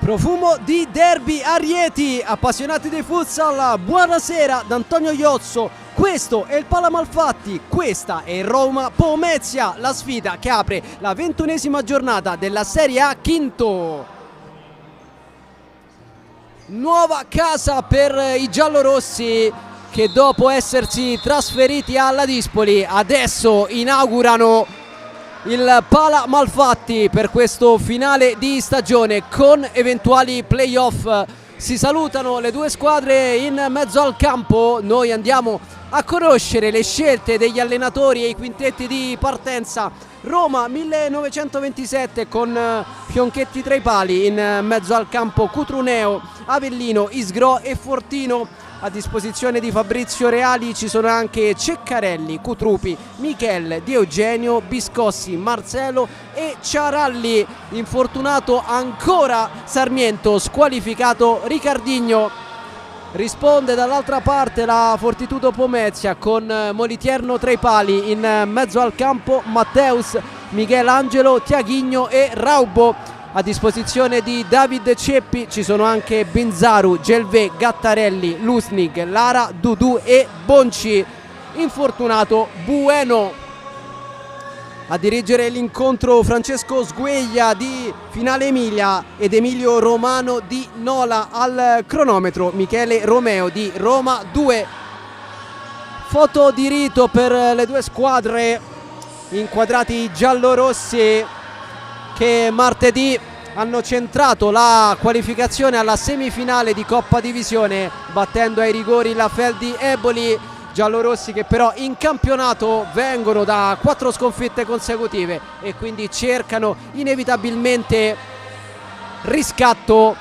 Profumo di derby a Rieti, appassionati di futsal, buonasera da Antonio Iozzo. Questo è il Pala Malfatti, questa è Roma Pomezia, la sfida che apre la 21esima giornata della Serie A Quinto. Nuova casa per i giallorossi che dopo essersi trasferiti alla Dispoli adesso inaugurano il Pala Malfatti per questo finale di stagione con eventuali playoff. Si salutano le due squadre in mezzo al campo. Noi andiamo a conoscere le scelte degli allenatori e i quintetti di partenza. Roma 1927 con Fionchetti tra i pali, in mezzo al campo Cutruneo, Avellino, Isgro e Fortino. A disposizione di Fabrizio Reali ci sono anche Ceccarelli, Cutrupi, Michel, Di Eugenio, Biscossi, Marcelo e Ciaralli. Infortunato ancora Sarmiento, squalificato Riccardigno. Risponde dall'altra parte la Fortitudo Pomezia con Molitierno tra i pali, in mezzo al campo Matteus, Michelangelo, Tiaghigno e Raubo. A disposizione di David Ceppi ci sono anche Binzaru, Gelvé, Gattarelli, Lusnig, Lara, Dudu e Bonci. Infortunato Bueno. A dirigere l'incontro Francesco Sgueglia di Finale Emilia ed Emilio Romano di Nola. Al cronometro Michele Romeo di Roma 2. Foto di rito per le due squadre, inquadrati giallorossi che martedì hanno centrato la qualificazione alla semifinale di Coppa Divisione battendo ai rigori la Feldi Eboli. Giallorossi che però in campionato vengono da 4 sconfitte consecutive e quindi cercano inevitabilmente riscatto.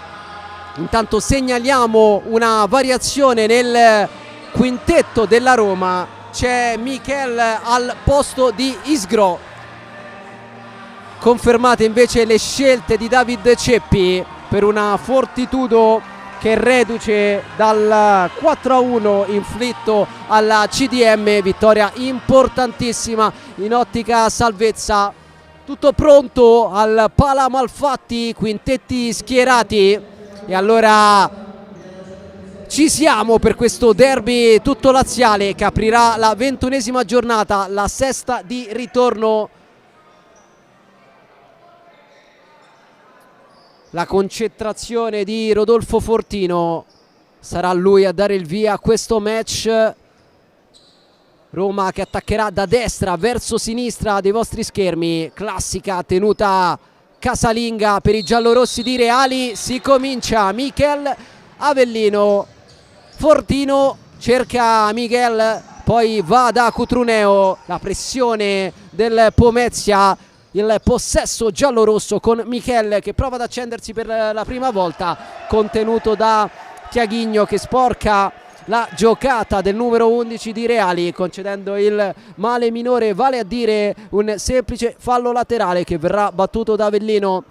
Intanto segnaliamo una variazione nel quintetto della Roma, c'è Michel al posto di Isgro. Confermate invece le scelte di David Ceppi per una Fortitudo che reduce dal 4-1 inflitto alla CDM, vittoria importantissima in ottica salvezza. Tutto pronto al Pala Malfatti, quintetti schierati e allora ci siamo per questo derby tutto laziale che aprirà la 21esima giornata, la sesta di ritorno. La concentrazione di Rodolfo Fortino, sarà lui a dare il via a questo match. Roma che attaccherà da destra verso sinistra dei vostri schermi, classica tenuta casalinga per i giallorossi di Reali. Si comincia, Michel, Avellino, Fortino cerca Michel, poi va da Cutruneo, la pressione del Pomezia. Il possesso giallorosso con Michel che prova ad accendersi per la prima volta, contenuto da Tiaghigno che sporca la giocata del numero 11 di Reali, concedendo il male minore, vale a dire un semplice fallo laterale che verrà battuto da Avellino.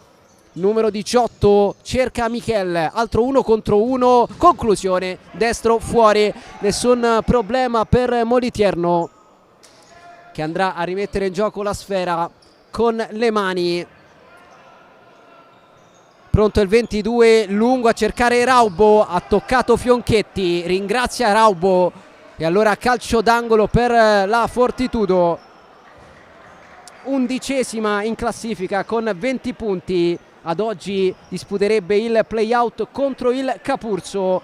Numero 18 cerca Michel, altro 1 contro 1, conclusione destro fuori, nessun problema per Molitierno che andrà a rimettere in gioco la sfera con le mani. Pronto il 22, lungo a cercare Raubo, ha toccato Fionchetti, ringrazia Raubo e allora calcio d'angolo per la Fortitudo, 11esima in classifica con 20 punti. Ad oggi disputerebbe il play-out contro il Capurso,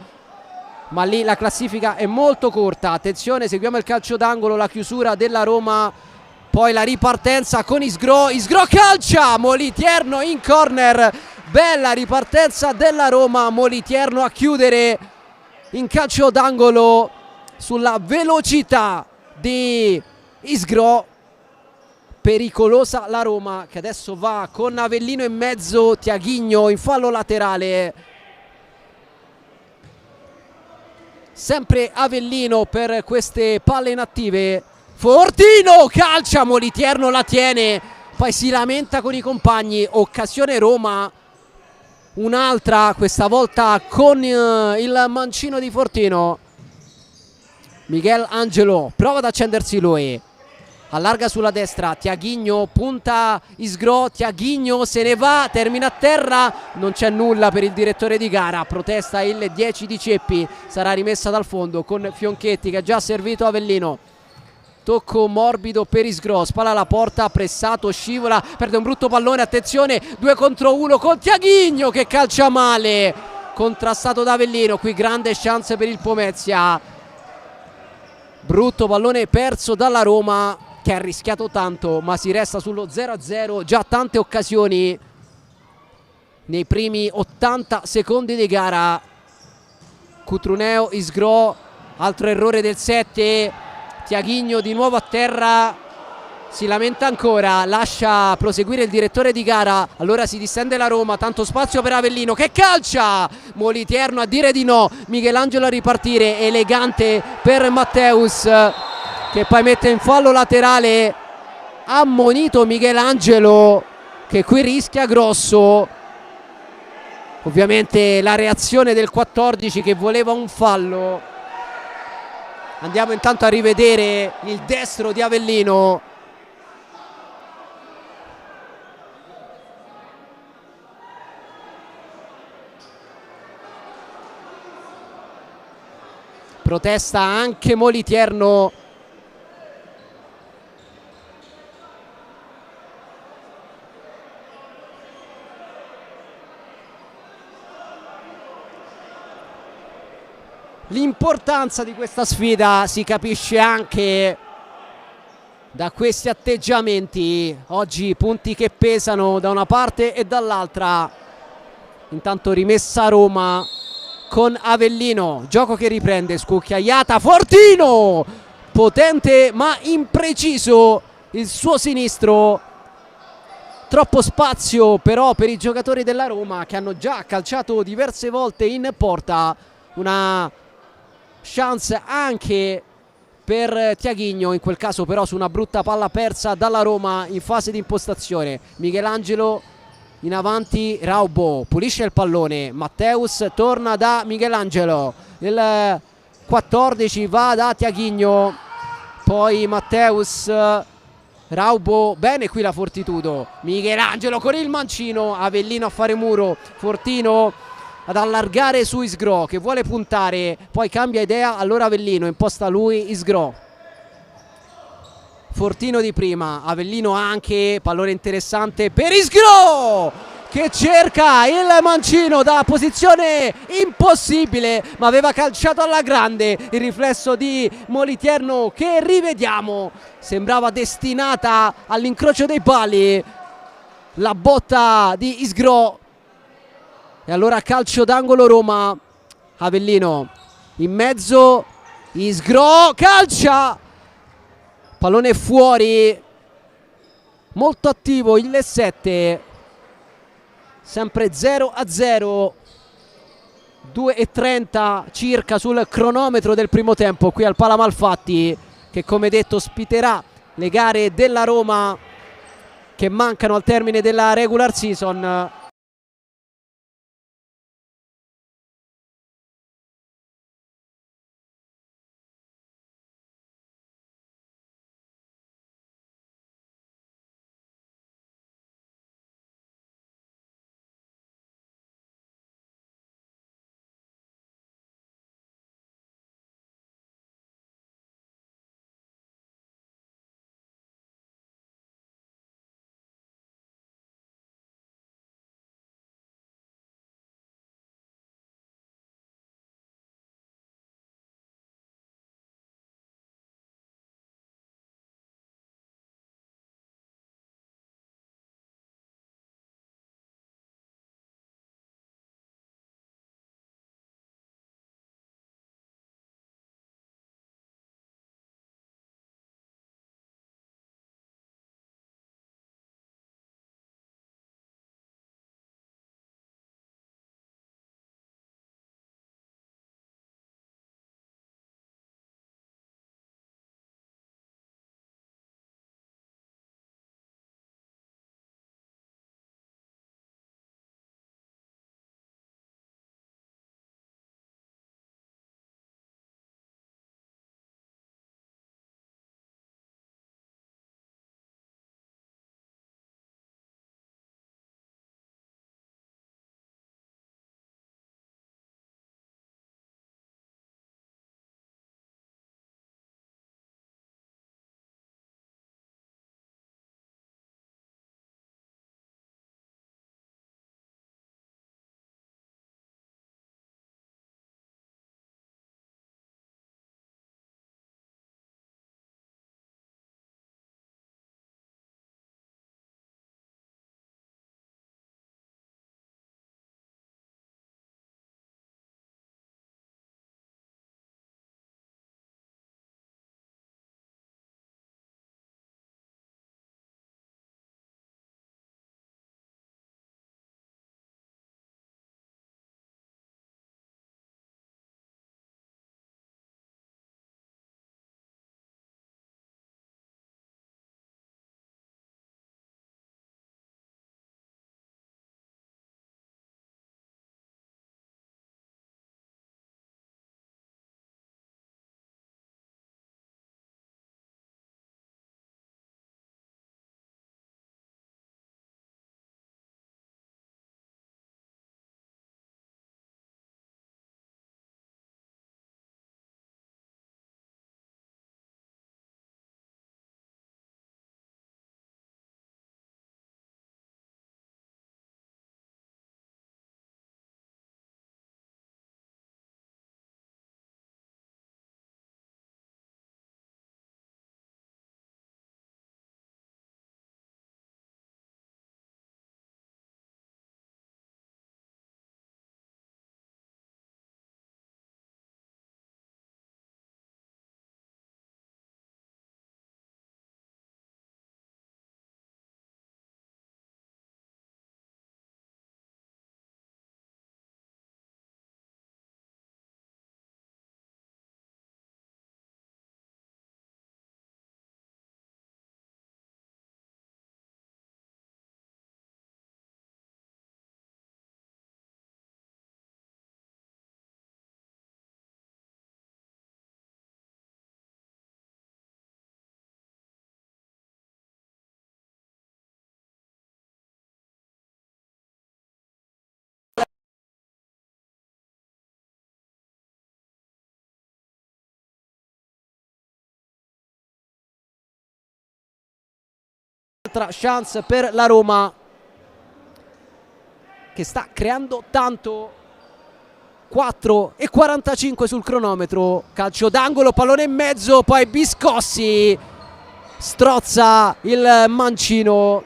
ma lì la classifica è molto corta. Attenzione, seguiamo il calcio d'angolo, la chiusura della Roma. Poi la ripartenza con Isgro, Isgro calcia, Molitierno in corner, bella ripartenza della Roma, Molitierno a chiudere in calcio d'angolo sulla velocità di Isgro. Pericolosa la Roma che adesso va con Avellino in mezzo, Tiaghigno in fallo laterale. Sempre Avellino per queste palle inattive. Fortino calcia, Molitierno la tiene, poi si lamenta con i compagni. Occasione Roma, un'altra, questa volta con il mancino di Fortino. Miguel Angelo prova ad accendersi lui, allarga sulla destra, Tiaghigno punta Isgro, Tiaghigno se ne va, termina a terra, non c'è nulla per il direttore di gara, protesta il 10 di Ceppi, sarà rimessa dal fondo con Fionchetti che ha già servito Avellino. Tocco morbido per Isgro, spalla alla porta, pressato, scivola, perde un brutto pallone, attenzione, 2 contro 1 con Tiaghigno che calcia male, contrastato da Avellino, qui grande chance per il Pomezia. Brutto pallone perso dalla Roma che ha rischiato tanto, ma si resta sullo 0-0, già tante occasioni nei primi 80 secondi di gara. Cutruneo, Isgro, altro errore del 7, Tiaghigno di nuovo a terra, si lamenta ancora, lascia proseguire il direttore di gara, allora si distende la Roma, tanto spazio per Avellino che calcia, Moliterno a dire di no, Michelangelo a ripartire, elegante per Matteus che poi mette in fallo laterale, ammonito Michelangelo che qui rischia grosso. Ovviamente la reazione del 14 che voleva un fallo. Andiamo intanto a rivedere il destro di Avellino. Protesta anche Moliterno. L'importanza di questa sfida si capisce anche da questi atteggiamenti. Oggi punti che pesano da una parte e dall'altra. Intanto rimessa a Roma con Avellino, gioco che riprende, scucchiaiata, Fortino, potente ma impreciso il suo sinistro, troppo spazio però per i giocatori della Roma che hanno già calciato diverse volte in porta. Una chance anche per Tiaghigno, in quel caso però su una brutta palla persa dalla Roma in fase di impostazione. Michelangelo in avanti, Raubo pulisce il pallone, Matteus torna da Michelangelo, il 14 va da Tiaghigno, poi Matteus, Raubo, bene qui la Fortitudo, Michelangelo con il mancino, Avellino a fare muro, Fortino ad allargare su Isgro che vuole puntare, poi cambia idea, allora Avellino imposta lui Isgro. Fortino di prima, Avellino anche, pallone interessante per Isgro che cerca il mancino da posizione impossibile, ma aveva calciato alla grande, il riflesso di Moliterno che rivediamo, sembrava destinata all'incrocio dei pali la botta di Isgro. E allora calcio d'angolo Roma, Avellino in mezzo, Isgro calcia, pallone fuori, molto attivo il 7, sempre 0-0, 2:30 circa sul cronometro del primo tempo qui al Pala Malfatti, che come detto ospiterà le gare della Roma che mancano al termine della regular season. un'altra chance per la Roma, che sta creando tanto. 4:45 sul cronometro, calcio d'angolo, pallone in mezzo, poi Biscossi strozza il mancino.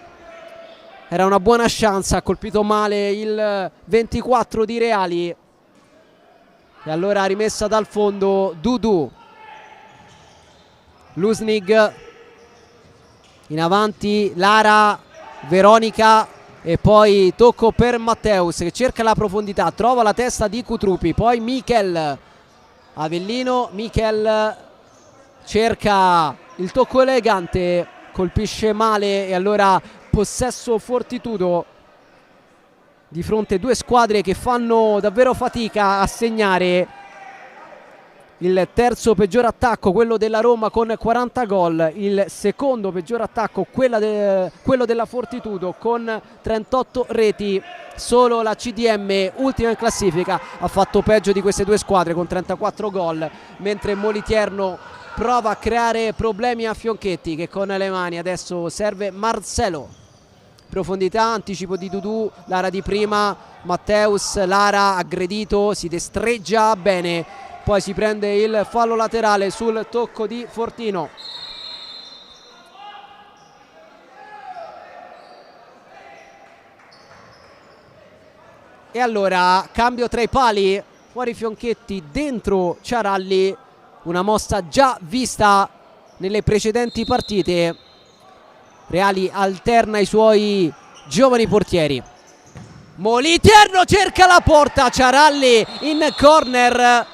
Era una buona chance, ha colpito male il 24 di Reali. E allora rimessa dal fondo Dudu. Lusnig in avanti, Lara, Veronica e poi tocco per Matteus che cerca la profondità, trova la testa di Cutrupi, poi Michel, Avellino, Michel cerca il tocco elegante, colpisce male e allora possesso Fortitudo di fronte a due squadre che fanno davvero fatica a segnare. Il terzo peggior attacco, quello della Roma con 40 gol, il secondo peggior attacco, quello della Fortitudo con 38 reti. Solo la CDM, ultima in classifica, ha fatto peggio di queste due squadre con 34 gol, mentre Moliterno prova a creare problemi a Fionchetti che con le mani adesso serve Marcelo. Profondità, anticipo di Dudu, Lara di prima, Matteus, Lara aggredito, si destreggia bene. Poi si prende il fallo laterale sul tocco di Fortino. E allora cambio tra i pali, fuori Fionchetti, dentro Ciaralli, una mossa già vista nelle precedenti partite. Reali alterna i suoi giovani portieri. Moliterno cerca la porta, Ciaralli in corner.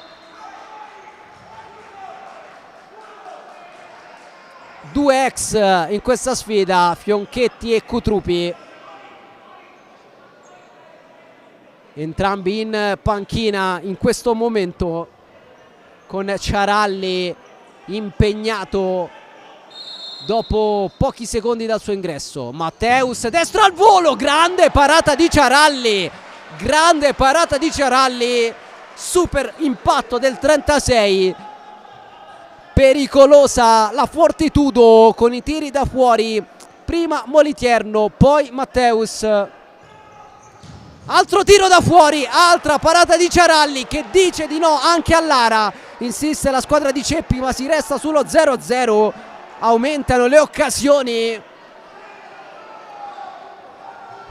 Due ex in questa sfida, Fionchetti e Cutrupi, entrambi in panchina in questo momento, con Ciaralli impegnato dopo pochi secondi dal suo ingresso. Matteus, destro al volo, grande parata di Ciaralli, grande parata di Ciaralli, super impatto del 36. Pericolosa la Fortitudo con i tiri da fuori, prima Moliterno, poi Matteus. Altro tiro da fuori, altra parata di Ciaralli che dice di no anche a Lara. Insiste la squadra di Ceppi ma si resta sullo 0-0, aumentano le occasioni.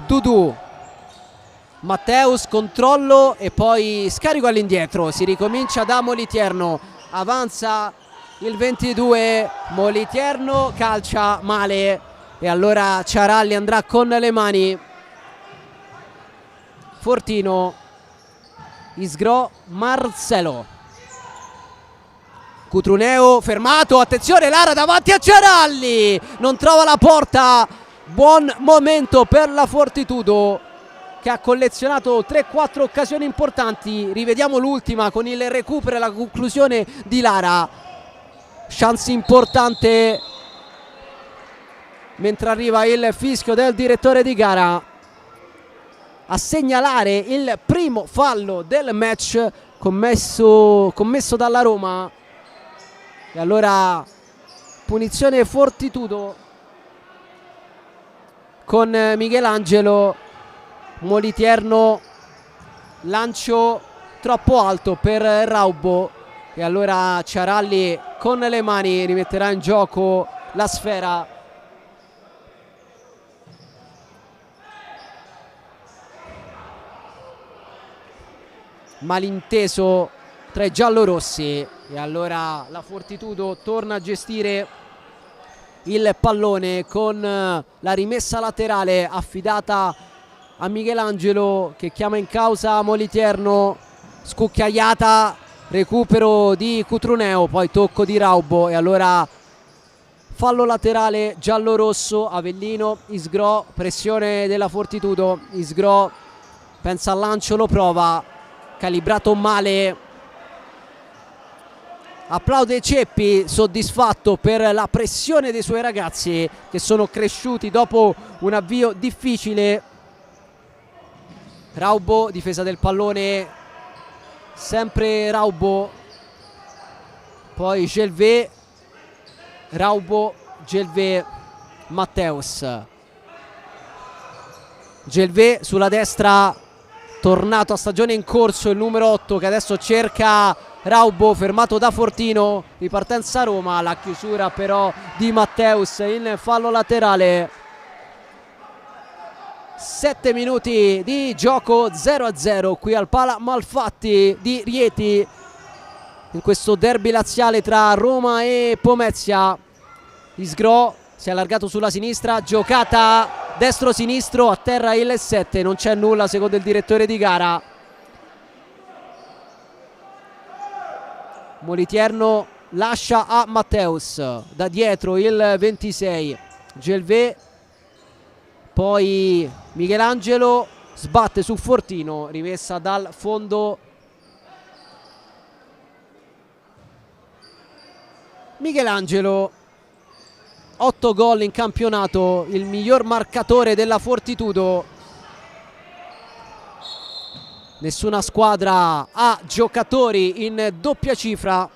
Dudu, Matteus, controllo e poi scarico all'indietro, si ricomincia da Moliterno, avanza il 22, Moliterno calcia male e allora Ciaralli andrà con le mani. Fortino, Isgro, Marcelo, Cutruneo fermato, attenzione Lara davanti a Ciaralli, non trova la porta. Buon momento per la Fortitudo che ha collezionato 3-4 occasioni importanti. Rivediamo l'ultima con il recupero e la conclusione di Lara. Chance importante mentre arriva il fischio del direttore di gara a segnalare il primo fallo del match commesso dalla Roma. E allora punizione Fortitudo con Michelangelo. Moliterno, lancio troppo alto per Raubo e allora Ciaralli con le mani rimetterà in gioco la sfera. Malinteso tra i giallorossi e allora la Fortitudo torna a gestire il pallone con la rimessa laterale affidata a Michelangelo che chiama in causa Moliterno. Scucchiaiata, recupero di Cutruneo, poi tocco di Raubo e allora fallo laterale giallorosso. Avellino, Isgro, pressione della Fortitudo, Isgro pensa al lancio, lo prova, calibrato male. Applaude Ceppi, soddisfatto per la pressione dei suoi ragazzi che sono cresciuti dopo un avvio difficile. Raubo, difesa del pallone, sempre Raubo, poi Gelvé, Raubo, Gelvé, Matteus. Gelvé sulla destra, tornato a stagione in corso il numero 8 che adesso cerca Raubo, fermato da Fortino. Ripartenza Roma, la chiusura però di Matteus in fallo laterale. 7 minuti di gioco, 0-0 qui al Pala Malfatti di Rieti in questo derby laziale tra Roma e Pomezia. Isgro si è allargato sulla sinistra, giocata destro-sinistro, a terra il 7, non c'è nulla secondo il direttore di gara. Moliterno lascia a Matteus, da dietro il 26 Gelvé, poi Michelangelo sbatte su Fortino, rimessa dal fondo Michelangelo. 8 gol in campionato, il miglior marcatore della Fortitudo. Nessuna squadra ha giocatori in doppia cifra.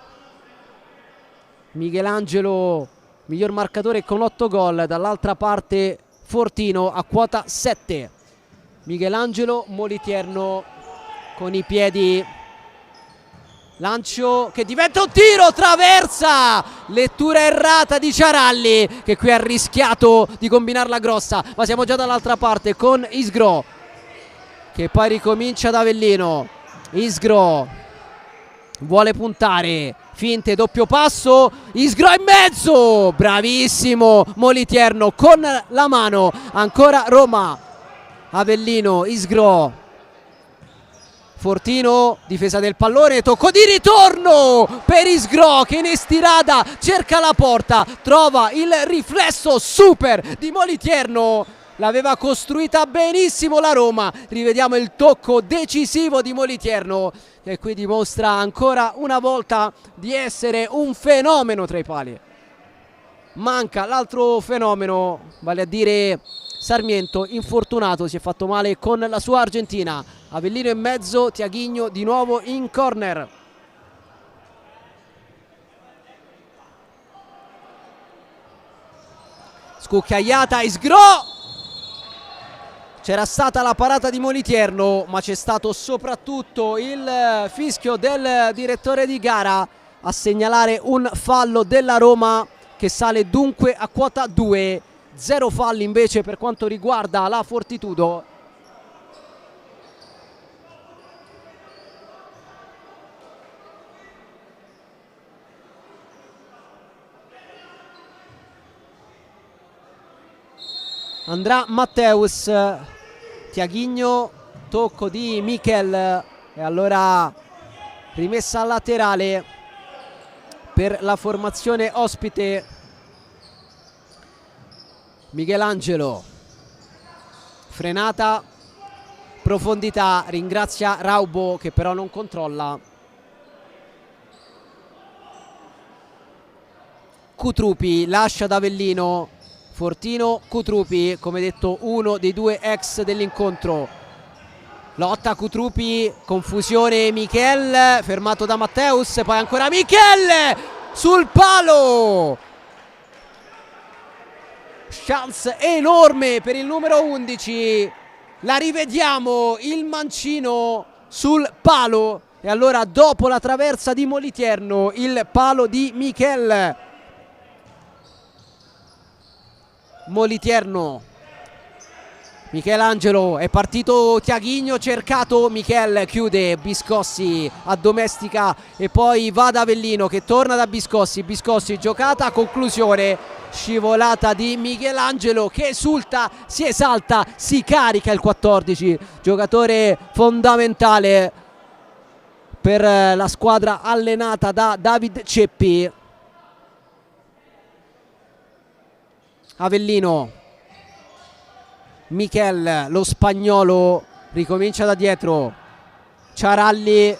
Michelangelo miglior marcatore con 8 gol, dall'altra parte Fortino a quota 7. Michelangelo, Moliterno con i piedi, lancio che diventa un tiro, traversa, lettura errata di Ciaralli che qui ha rischiato di combinarla grossa, ma siamo già dall'altra parte con Isgro che poi ricomincia da Avellino. Isgro vuole puntare, finte, doppio passo, Isgro in mezzo, bravissimo Moliterno con la mano, ancora Roma. Avellino, Isgro, Fortino, difesa del pallone, tocco di ritorno per Isgro che in estirada cerca la porta, trova il riflesso super di Moliterno, l'aveva costruita benissimo la Roma. Rivediamo il tocco decisivo di Moliterno che qui dimostra ancora una volta di essere un fenomeno tra i pali. Manca l'altro fenomeno, vale a dire Sarmiento, infortunato, si è fatto male con la sua Argentina. Avellino in mezzo, Tiaghigno di nuovo in corner. Scucchiaiata, Isgro! C'era stata la parata di Moliterno, ma c'è stato soprattutto il fischio del direttore di gara a segnalare un fallo della Roma che sale dunque a quota 2. 0 falli invece per quanto riguarda la Fortitudo. Andrà Matteus, Tiaghigno, tocco di Michel e allora rimessa laterale per la formazione ospite. Michelangelo, frenata, profondità, ringrazia Raubo che però non controlla. Cutrupi lascia da Avellino, Fortino, Cutrupi, come detto uno dei due ex dell'incontro. Lotta Cutrupi, confusione Michel, fermato da Matteus, poi ancora Michel sul palo. Chance enorme per il numero 11, la rivediamo, il mancino sul palo e allora dopo la traversa di Moliterno il palo di Michel. Moliterno, Michelangelo, è partito Tiaghigno, cercato Michel, chiude Biscossi, addomestica e poi va da Avellino che torna da Biscossi, Biscossi giocata, conclusione, scivolata di Michelangelo che esulta, si esalta, si carica il 14, giocatore fondamentale per la squadra allenata da David Ceppi. Avellino, Michel, lo spagnolo, ricomincia da dietro, Ciaralli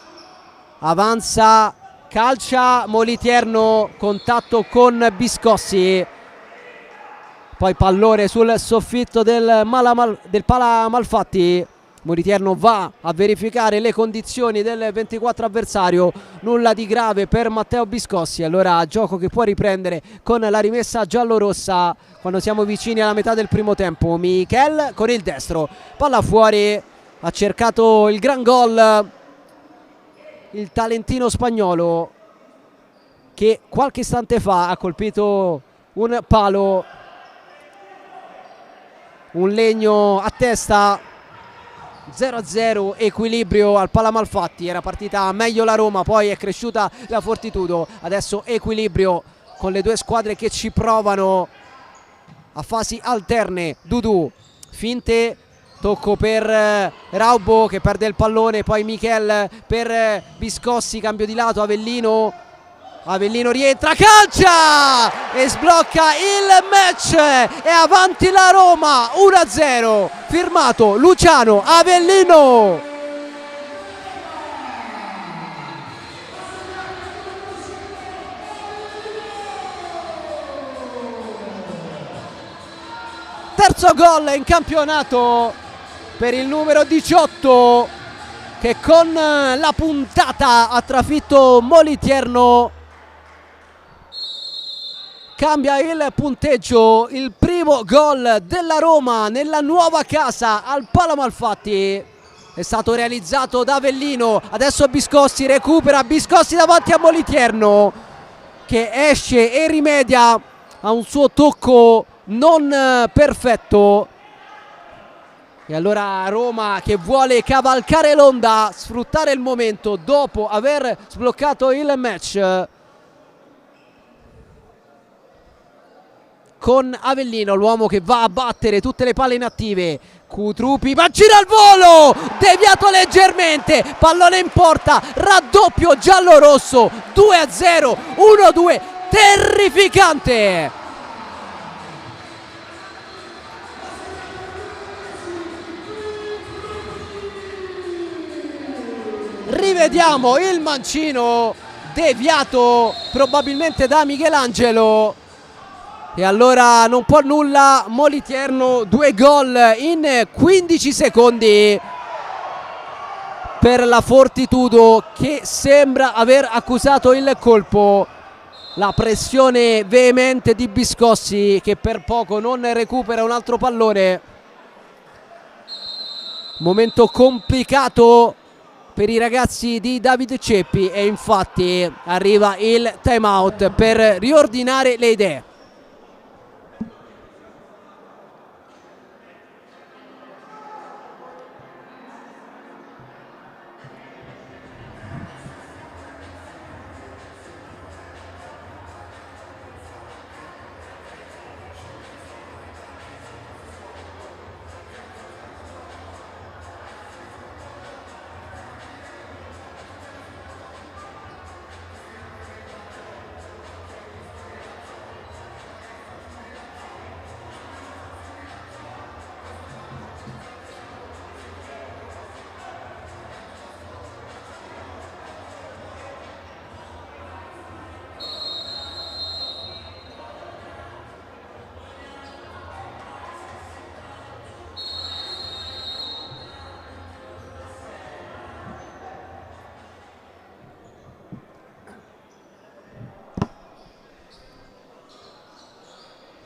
avanza, calcia, Moliterno, contatto con Biscossi, poi pallone sul soffitto del Pala Malfatti, Moliterno va a verificare le condizioni del 24 avversario, nulla di grave per Matteo Biscossi. Allora gioco che può riprendere con la rimessa giallorossa quando siamo vicini alla metà del primo tempo. Michel con il destro, palla fuori, ha cercato il gran gol il talentino spagnolo che qualche istante fa ha colpito un palo, un legno a testa. 0-0, equilibrio al Pala Malfatti. Era partita meglio la Roma, poi è cresciuta la Fortitudo. Adesso equilibrio con le due squadre che ci provano a fasi alterne. Dudu, finte, tocco per Raubo che perde il pallone, poi Michel per Biscossi, cambio di lato, Avellino rientra, calcia e sblocca il match, è avanti la Roma 1-0, firmato Luciano Avellino. Terzo gol in campionato per il numero 18 che con la puntata ha trafitto Moliterno. Cambia il punteggio, il primo gol della Roma nella nuova casa al Pala Malfatti è stato realizzato da Avellino. Adesso Biscossi recupera, Biscossi davanti a Moliterno che esce e rimedia a un suo tocco non perfetto. E allora Roma che vuole cavalcare l'onda, sfruttare il momento dopo aver sbloccato il match. Con Avellino, l'uomo che va a battere tutte le palle inattive. Cutrupi, ma gira al volo, deviato leggermente, pallone in porta, raddoppio giallo-rosso, 2-0, 1-2, terrificante. Rivediamo il mancino deviato probabilmente da Michelangelo. E allora non può nulla Moliterno, 2 gol in 15 secondi per la Fortitudo che sembra aver accusato il colpo. La pressione veemente di Biscossi che per poco non recupera un altro pallone. Momento complicato per i ragazzi di David Ceppi e infatti arriva il time out per riordinare le idee.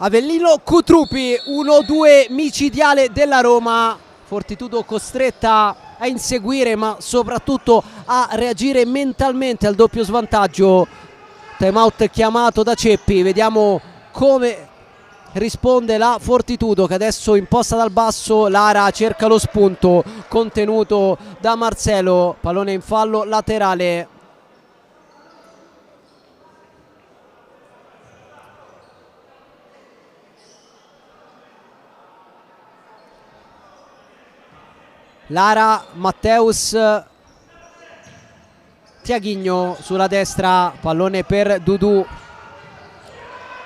Avellino Cutrupi, 1-2 micidiale della Roma. Fortitudo costretta a inseguire ma soprattutto a reagire mentalmente al doppio svantaggio. Time out chiamato da Ceppi, vediamo come risponde la Fortitudo che adesso imposta dal basso. Lara cerca lo spunto contenuto da Marcelo, pallone in fallo laterale. Lara, Matteus, Tiaghigno sulla destra, pallone per Dudu,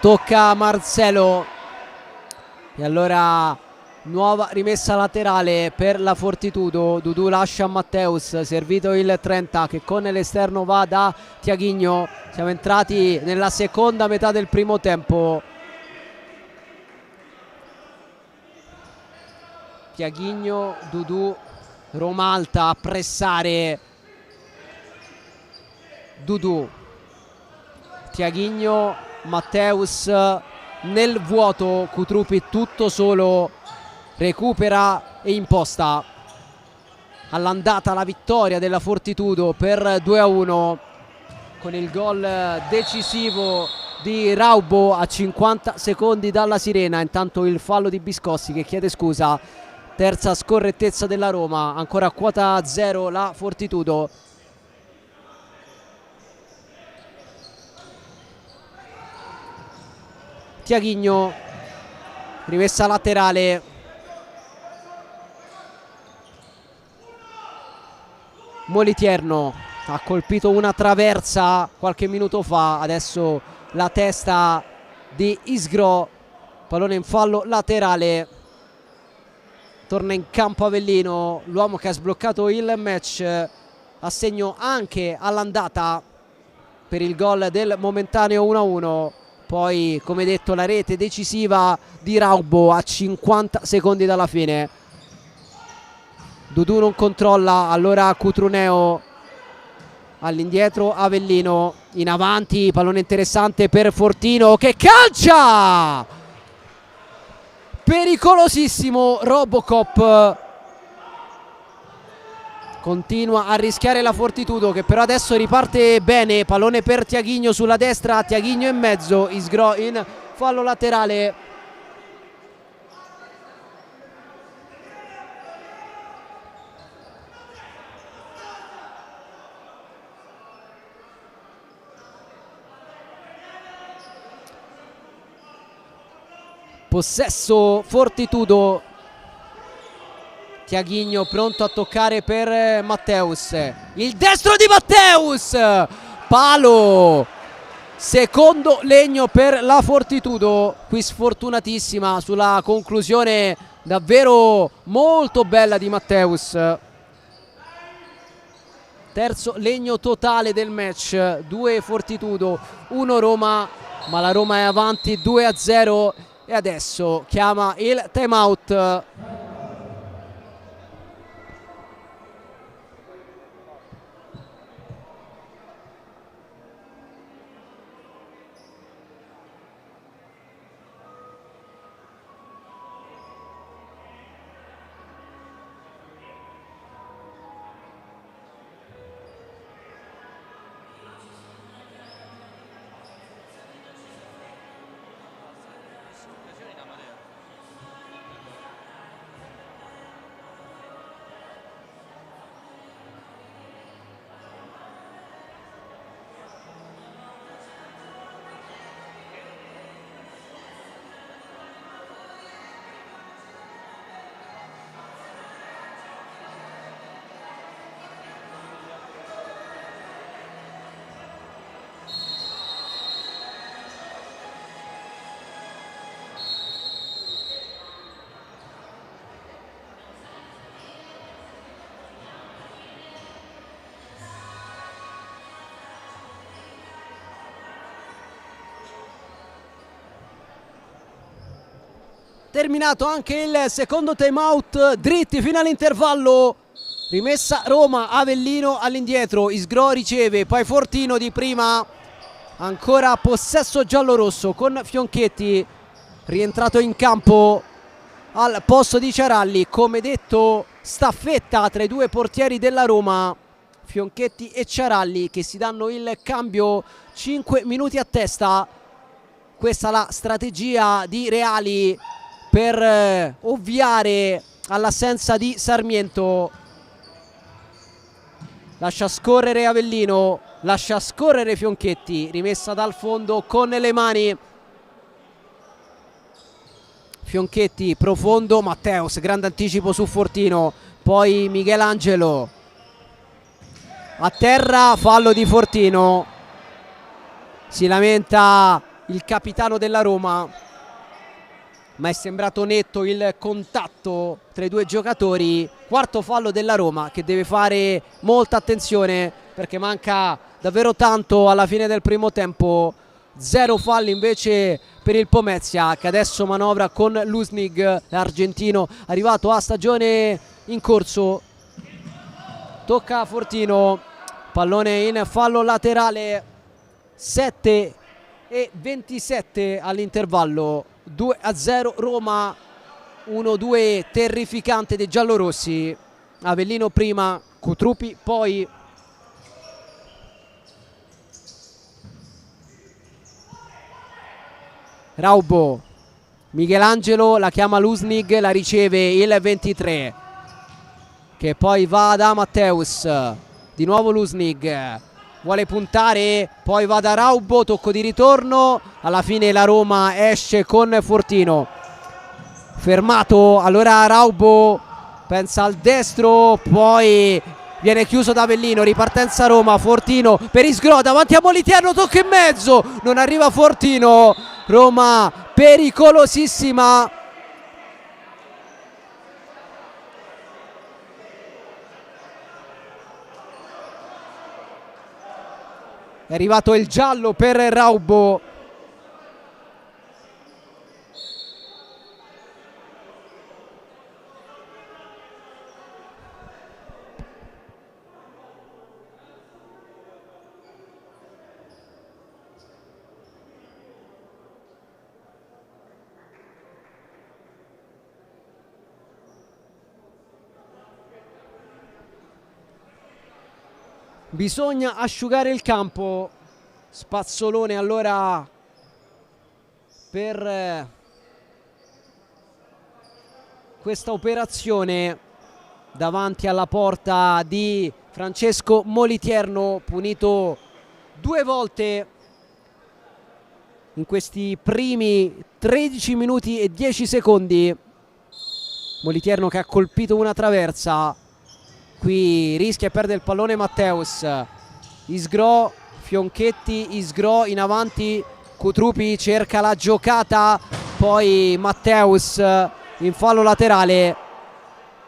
tocca Marcelo e allora nuova rimessa laterale per la Fortitudo. Dudu lascia a Matteus, servito il 30 che con l'esterno va da Tiaghigno. Siamo entrati nella seconda metà del primo tempo. Tiaghigno, Dudu, Roma Alta a pressare. Dudu, Tiaghigno, Matteus nel vuoto, Cutrupi tutto solo, recupera e imposta. All'andata la vittoria della Fortitudo per 2-1 con il gol decisivo di Raubo a 50 secondi dalla sirena. Intanto il fallo di Biscossi che chiede scusa. Terza scorrettezza della Roma, ancora a quota 0 la Fortitudo. Tiaghigno, rimessa laterale. Molitierno ha colpito una traversa qualche minuto fa, adesso la testa di Isgro, pallone in fallo laterale. Torna in campo Avellino, l'uomo che ha sbloccato il match, assegno anche all'andata per il gol del momentaneo 1-1. Poi, come detto, la rete decisiva di Raubo a 50 secondi dalla fine. Dudu non controlla, allora Cutruneo, all'indietro Avellino, in avanti, pallone interessante per Fortino che calcia! Pericolosissimo Robocop. Continua a rischiare la Fortitudo che però adesso riparte bene. Pallone per Tiaghigno sulla destra, Tiaghigno in mezzo, Isgro in fallo laterale. Possesso Fortitudo. Tiaghigno pronto a toccare per Matteus, il destro di Matteus, palo, secondo legno per la Fortitudo, qui sfortunatissima sulla conclusione davvero molto bella di Matteus. Terzo legno totale del match, 2 Fortitudo, 1 Roma, ma la Roma è avanti 2-0 e adesso chiama il time out. Terminato anche il secondo time out, dritti fino all'intervallo. Rimessa Roma, Avellino all'indietro, Isgro riceve, poi Fortino di prima. Ancora possesso giallorosso con Fionchetti rientrato in campo al posto di Ciaralli. Come detto, staffetta tra i due portieri della Roma, Fionchetti e Ciaralli, che si danno il cambio 5 minuti a testa. Questa la strategia di Reali per ovviare all'assenza di Sarmiento. Lascia scorrere Avellino, lascia scorrere Fionchetti, rimessa dal fondo con le mani. Fionchetti profondo, Matteus, grande anticipo su Fortino, poi Michelangelo a terra, fallo di Fortino. Si lamenta il capitano della Roma, ma è sembrato netto il contatto tra i due giocatori. Quarto fallo della Roma, che deve fare molta attenzione perché manca davvero tanto alla fine del primo tempo. 0 falli invece per il Pomezia, che adesso manovra con Lusnig, l'argentino arrivato a stagione in corso. tocca Fortino, pallone in fallo laterale. 7:27 all'intervallo, 2-0 Roma. 1-2 terrificante dei giallorossi. Avellino prima, Cutrupi poi. Raubo, Michelangelo la chiama Lusnig, la riceve il 23 che poi va da Matteus, di nuovo Lusnig vuole puntare, poi va da Raubo, tocco di ritorno, alla fine la Roma esce con Fortino fermato. Allora Raubo pensa al destro, poi viene chiuso da Avellino, ripartenza Roma, Fortino per Isgro davanti a Moliterno, tocca in mezzo, non arriva Fortino. Roma pericolosissima. È arrivato il giallo per Raubo. Bisogna asciugare il campo. Spazzolone allora per questa operazione davanti alla porta di Francesco Moliterno, punito 2 volte in questi primi 13 minuti e 10 secondi. Moliterno che ha colpito una traversa, qui rischia e perde il pallone Matteus. Isgro, Fionchetti, Isgro in avanti, Cutrupi cerca la giocata, poi Matteus in fallo laterale,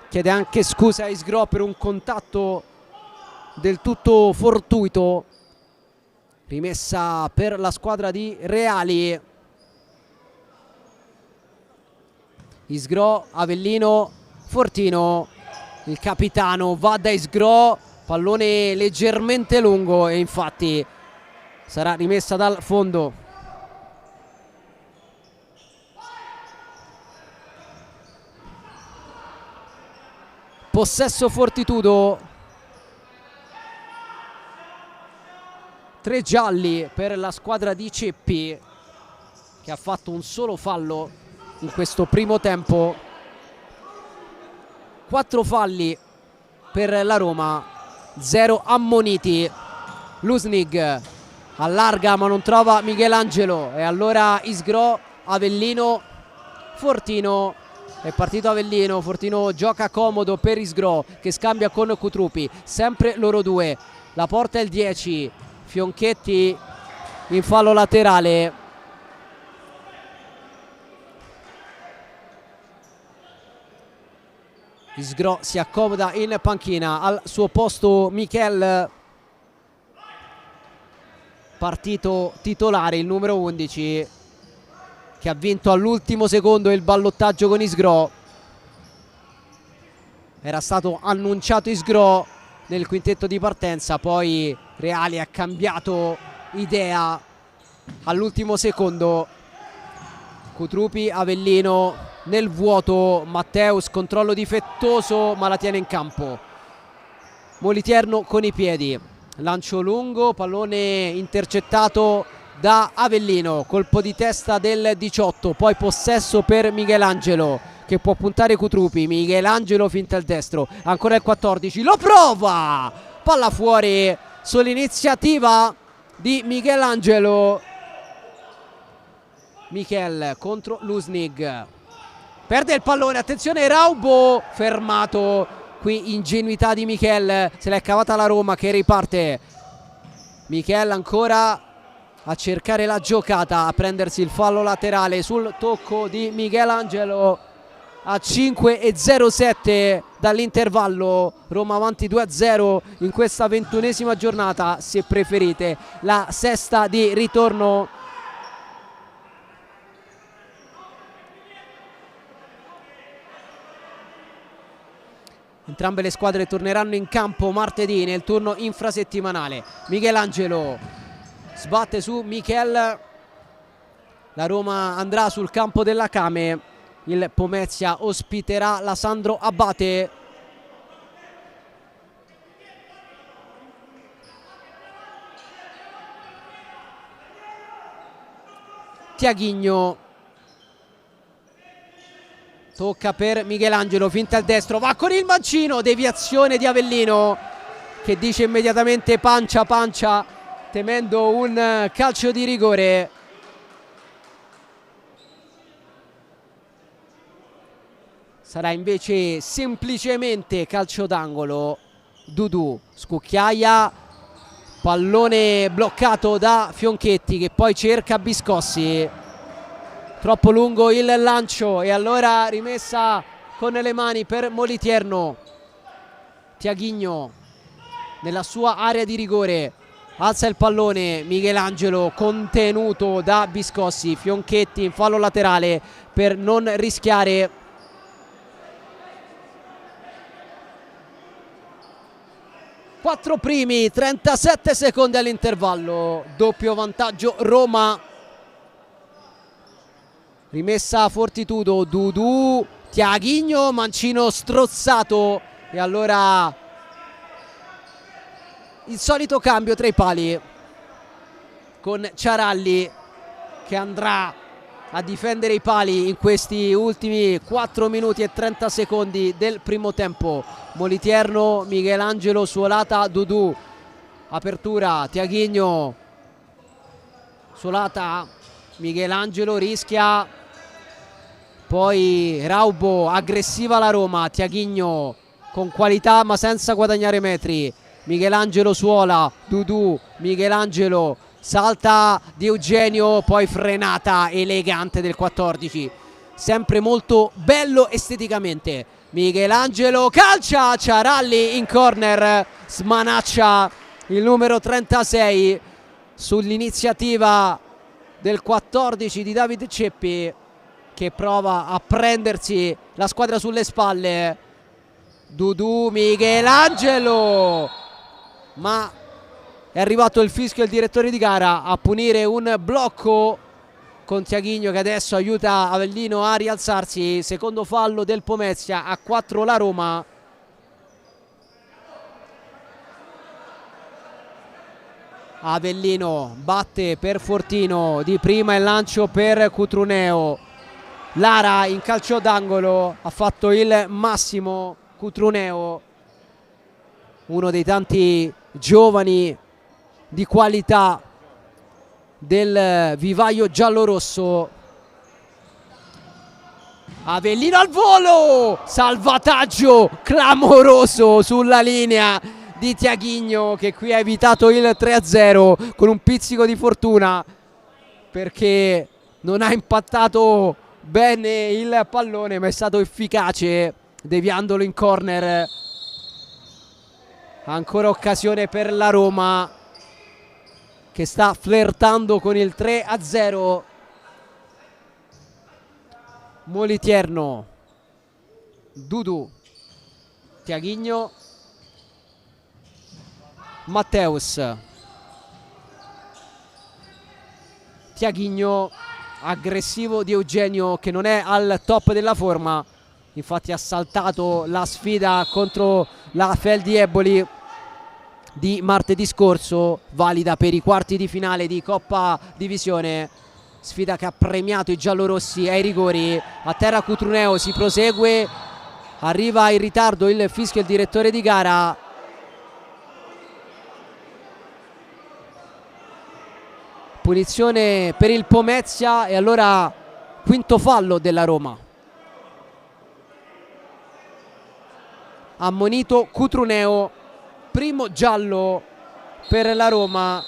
chiede anche scusa a Isgro per un contatto del tutto fortuito. Rimessa per la squadra di Reali. Isgro, Avellino, Fortino, il capitano va da Isgro, pallone leggermente lungo e infatti sarà rimessa dal fondo. Possesso Fortitudo, 3 gialli per la squadra di Ceppi, che ha fatto un solo fallo in questo primo tempo. 4 falli per la Roma, 0 ammoniti. Lusnig allarga ma non trova Michelangelo e allora Isgro, Avellino, Fortino. È partito Avellino, Fortino gioca comodo per Isgro che scambia con Cutrupi, sempre loro due. La porta è il 10, Fionchetti in fallo laterale. Isgro si accomoda in panchina, al suo posto Michel, partito titolare il numero 11, che ha vinto all'ultimo secondo il ballottaggio con Isgro. Era stato annunciato Isgro nel quintetto di partenza, poi Reali ha cambiato idea all'ultimo secondo. Cutrupi, Avellino nel vuoto, Matteus controllo difettoso ma la tiene in campo. Moliterno con i piedi, lancio lungo, pallone intercettato da Avellino, colpo di testa del 18, poi possesso per Michelangelo che può puntare Cutrupi. Michelangelo finta il destro, ancora il 14, lo prova, palla fuori sull'iniziativa di Michelangelo. Michel contro Lusnig, perde il pallone, attenzione Raubo, fermato. Qui ingenuità di Michel, se l'è cavata la Roma che riparte. Michel ancora a cercare la giocata, a prendersi il fallo laterale sul tocco di Michelangelo. A 5:07 dall'intervallo, Roma avanti 2-0 in questa 21esima giornata, se preferite la sesta di ritorno. Entrambe le squadre torneranno in campo martedì nel turno infrasettimanale. Michelangelo sbatte su Michel. La Roma andrà sul campo della Kame. Il Pomezia ospiterà la Sandro Abate. Tiaghigno, tocca per Michelangelo, finta il destro, va con il mancino, deviazione di Avellino che dice immediatamente pancia pancia, temendo un calcio di rigore. Sarà invece semplicemente calcio d'angolo. Dudu scucchiaia, pallone bloccato da Fionchetti che poi cerca Biscossi, troppo lungo il lancio e allora rimessa con le mani per Moliterno. Tiaghigno nella sua area di rigore alza il pallone, Michelangelo contenuto da Biscossi, Fionchetti in fallo laterale per non rischiare. Quattro primi, 37 secondi all'intervallo, doppio vantaggio Roma. Rimessa a Fortitudo, Dudu, Tiaghigno, mancino strozzato e allora il solito cambio tra i pali con Ciaralli che andrà a difendere i pali in questi ultimi 4 minuti e 30 secondi del primo tempo. Moliterno, Michelangelo, Suolata, Dudu, apertura, Tiaghigno, Suolata, Michelangelo rischia, poi Raubo, aggressiva la Roma, Tiaghigno con qualità ma senza guadagnare metri, Michelangelo Suola, Dudu, Michelangelo, salta di Eugenio, poi frenata elegante del 14, sempre molto bello esteticamente. Michelangelo calcia, Ciaralli in corner, smanaccia il numero 36 sull'iniziativa del 14 di David Ceppi che prova a prendersi la squadra sulle spalle. Dudu, Michelangelo, ma è arrivato il fischio del direttore di gara a punire un blocco con Tiaghigno che adesso aiuta Avellino a rialzarsi. Secondo fallo del Pomezia, a 4 la Roma. Avellino batte per Fortino, di prima il lancio per Cutruneo. Lara in calcio d'angolo, ha fatto il massimo Cutruneo, uno dei tanti giovani di qualità del vivaio giallorosso. Avellino al volo, salvataggio clamoroso sulla linea di Tiaghigno che qui ha evitato il 3-0 con un pizzico di fortuna perché non ha impattato bene il pallone ma è stato efficace deviandolo in corner. Ancora occasione per la Roma che sta flirtando con il 3-0. Moliterno, Dudu, Tiaghigno, Matteus. Tiaghigno aggressivo di Eugenio che non è al top della forma, infatti ha saltato la sfida contro la Feldi Eboli di martedì scorso, valida per i quarti di finale di Coppa Divisione, sfida che ha premiato i giallorossi ai rigori. A terra Cutruneo, si prosegue, arriva in ritardo il fischio del direttore di gara. Punizione per il Pomezia e allora quinto fallo della Roma. Ammonito Cutruneo, primo giallo per la Roma,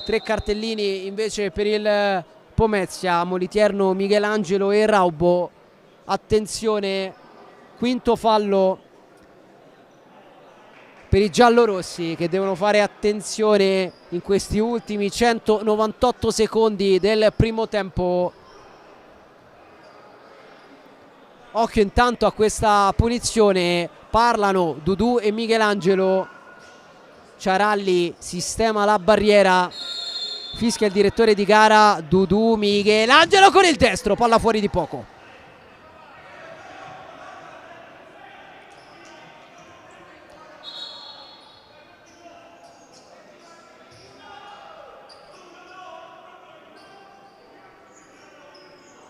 3 cartellini invece per il Pomezia, Moliterno, Michelangelo e Raubo. Attenzione, quinto fallo per i giallorossi che devono fare attenzione in questi ultimi 198 secondi del primo tempo. Occhio intanto a questa punizione parlano Dudu e Michelangelo. Ciaralli sistema la barriera, fischia il direttore di gara. Dudu, Michelangelo con il destro, palla fuori di poco.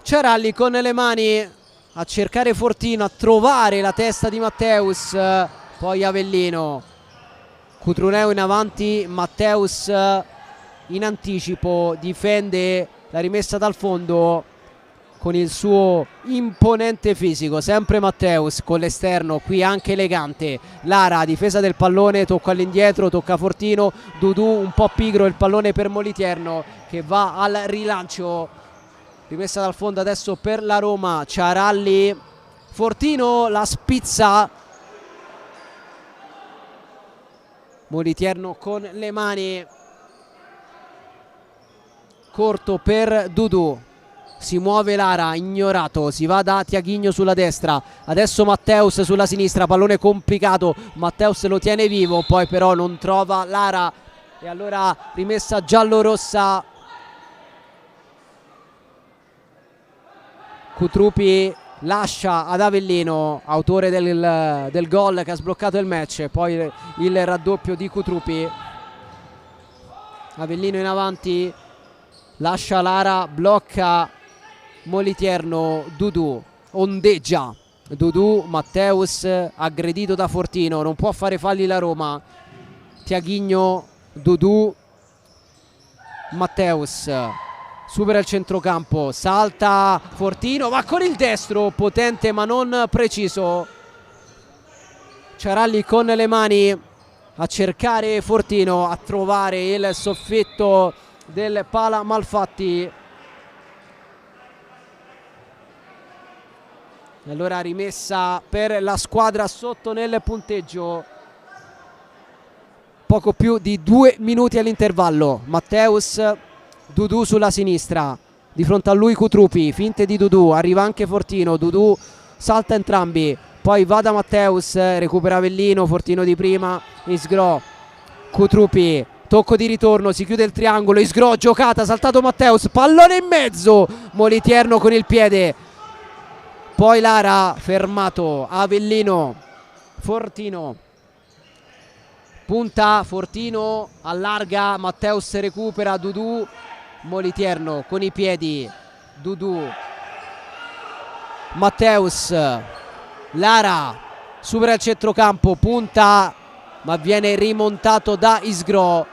Ciaralli con le mani a cercare Fortino, a trovare la testa di Matteus, poi Avellino. Cutruneo in avanti, Matteus in anticipo, difende la rimessa dal fondo con il suo imponente fisico, sempre Matteus con l'esterno, qui anche elegante. Lara, difesa del pallone, tocca all'indietro, tocca Fortino. Dudu un po' pigro, il pallone per Moliterno che va al rilancio, rimessa dal fondo adesso per la Roma. Ciaralli, Fortino la spizza, Moliterno con le mani, corto per Dudu, si muove Lara, ignorato, si va da Tiaghigno sulla destra, adesso Matteus sulla sinistra, pallone complicato, Matteus lo tiene vivo, poi però non trova Lara e allora rimessa giallorossa. Cutrupi lascia ad Avellino, autore del gol che ha sbloccato il match, poi il raddoppio di Cutrupi. Avellino in avanti, lascia Lara, blocca Moliterno. Dudu ondeggia, Dudu, Matteus aggredito da Fortino, non può fare falli la Roma. Tiaghigno, Dudu, Matteus supera il centrocampo, salta Fortino, va con il destro, potente ma non preciso. Ciaralli con le mani a cercare Fortino, a trovare il soffitto del pala Malfatti. E allora rimessa per la squadra sotto nel punteggio. Poco più di 2 minuti all'intervallo. Matteus, Dudu sulla sinistra, di fronte a lui Cutrupi, finte di Dudu, arriva anche Fortino, Dudu salta entrambi, poi va da Matteus, recupera Avellino, Fortino di prima, Isgro, Cutrupi, tocco di ritorno, si chiude il triangolo, Isgro, giocata, saltato Matteus, pallone in mezzo, Moliterno con il piede, poi Lara, fermato, Avellino, Fortino, punta, Fortino allarga, Matteus recupera, Dudu, Moliterno con i piedi, Dudu, Matteus, Lara supera il centrocampo, punta ma viene rimontato da Isgro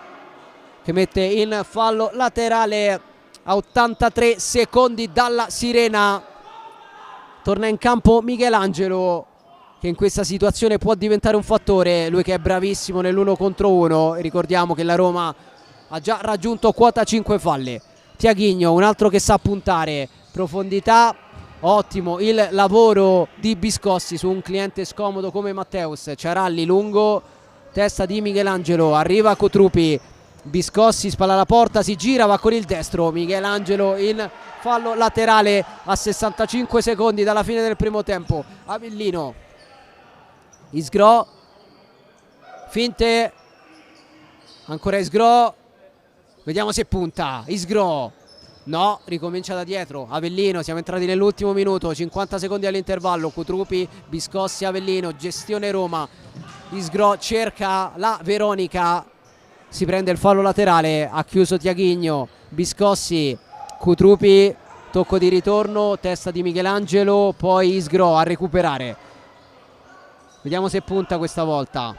che mette in fallo laterale a 83 secondi dalla sirena. Torna in campo Michelangelo che in questa situazione può diventare un fattore, lui che è bravissimo nell'1 contro 1. Ricordiamo che la Roma ha già raggiunto quota 5 falli. Tiaghigno, un altro che sa puntare, profondità, ottimo il lavoro di Biscossi su un cliente scomodo come Matteus. Ciaralli lungo, testa di Michelangelo, arriva Cutrupi, Biscossi spalla la porta, si gira, va con il destro, Michelangelo in fallo laterale a 65 secondi dalla fine del primo tempo. Avellino, Isgro, finte, ancora Isgro, vediamo se punta, Isgro, no, ricomincia da dietro, Avellino, siamo entrati nell'ultimo minuto, 50 secondi all'intervallo, Cutrupi, Biscossi, Avellino, gestione Roma, Isgro cerca la Veronica, si prende il fallo laterale, ha chiuso Tiaghigno, Biscossi, Cutrupi, tocco di ritorno, testa di Michelangelo, poi Isgro a recuperare, vediamo se punta questa volta,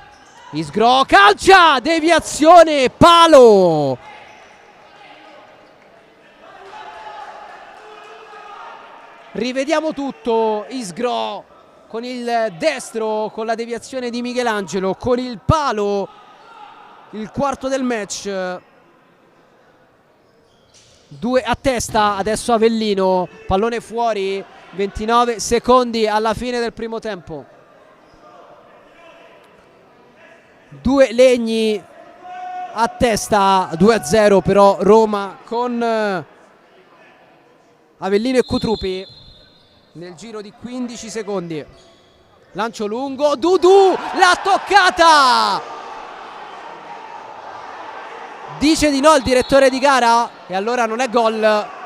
Isgro calcia, deviazione, palo, rivediamo tutto. Isgro con il destro, con la deviazione di Michelangelo, con il palo, il quarto del match. 2 a testa adesso Avellino, pallone fuori, 29 secondi alla fine del primo tempo. 2 Legni a testa, 2-0 però Roma con Avellino e Cutrupi nel giro di 15 secondi. lancio lungo, Dudu l'ha toccata, dice di no il direttore di gara e allora non è gol.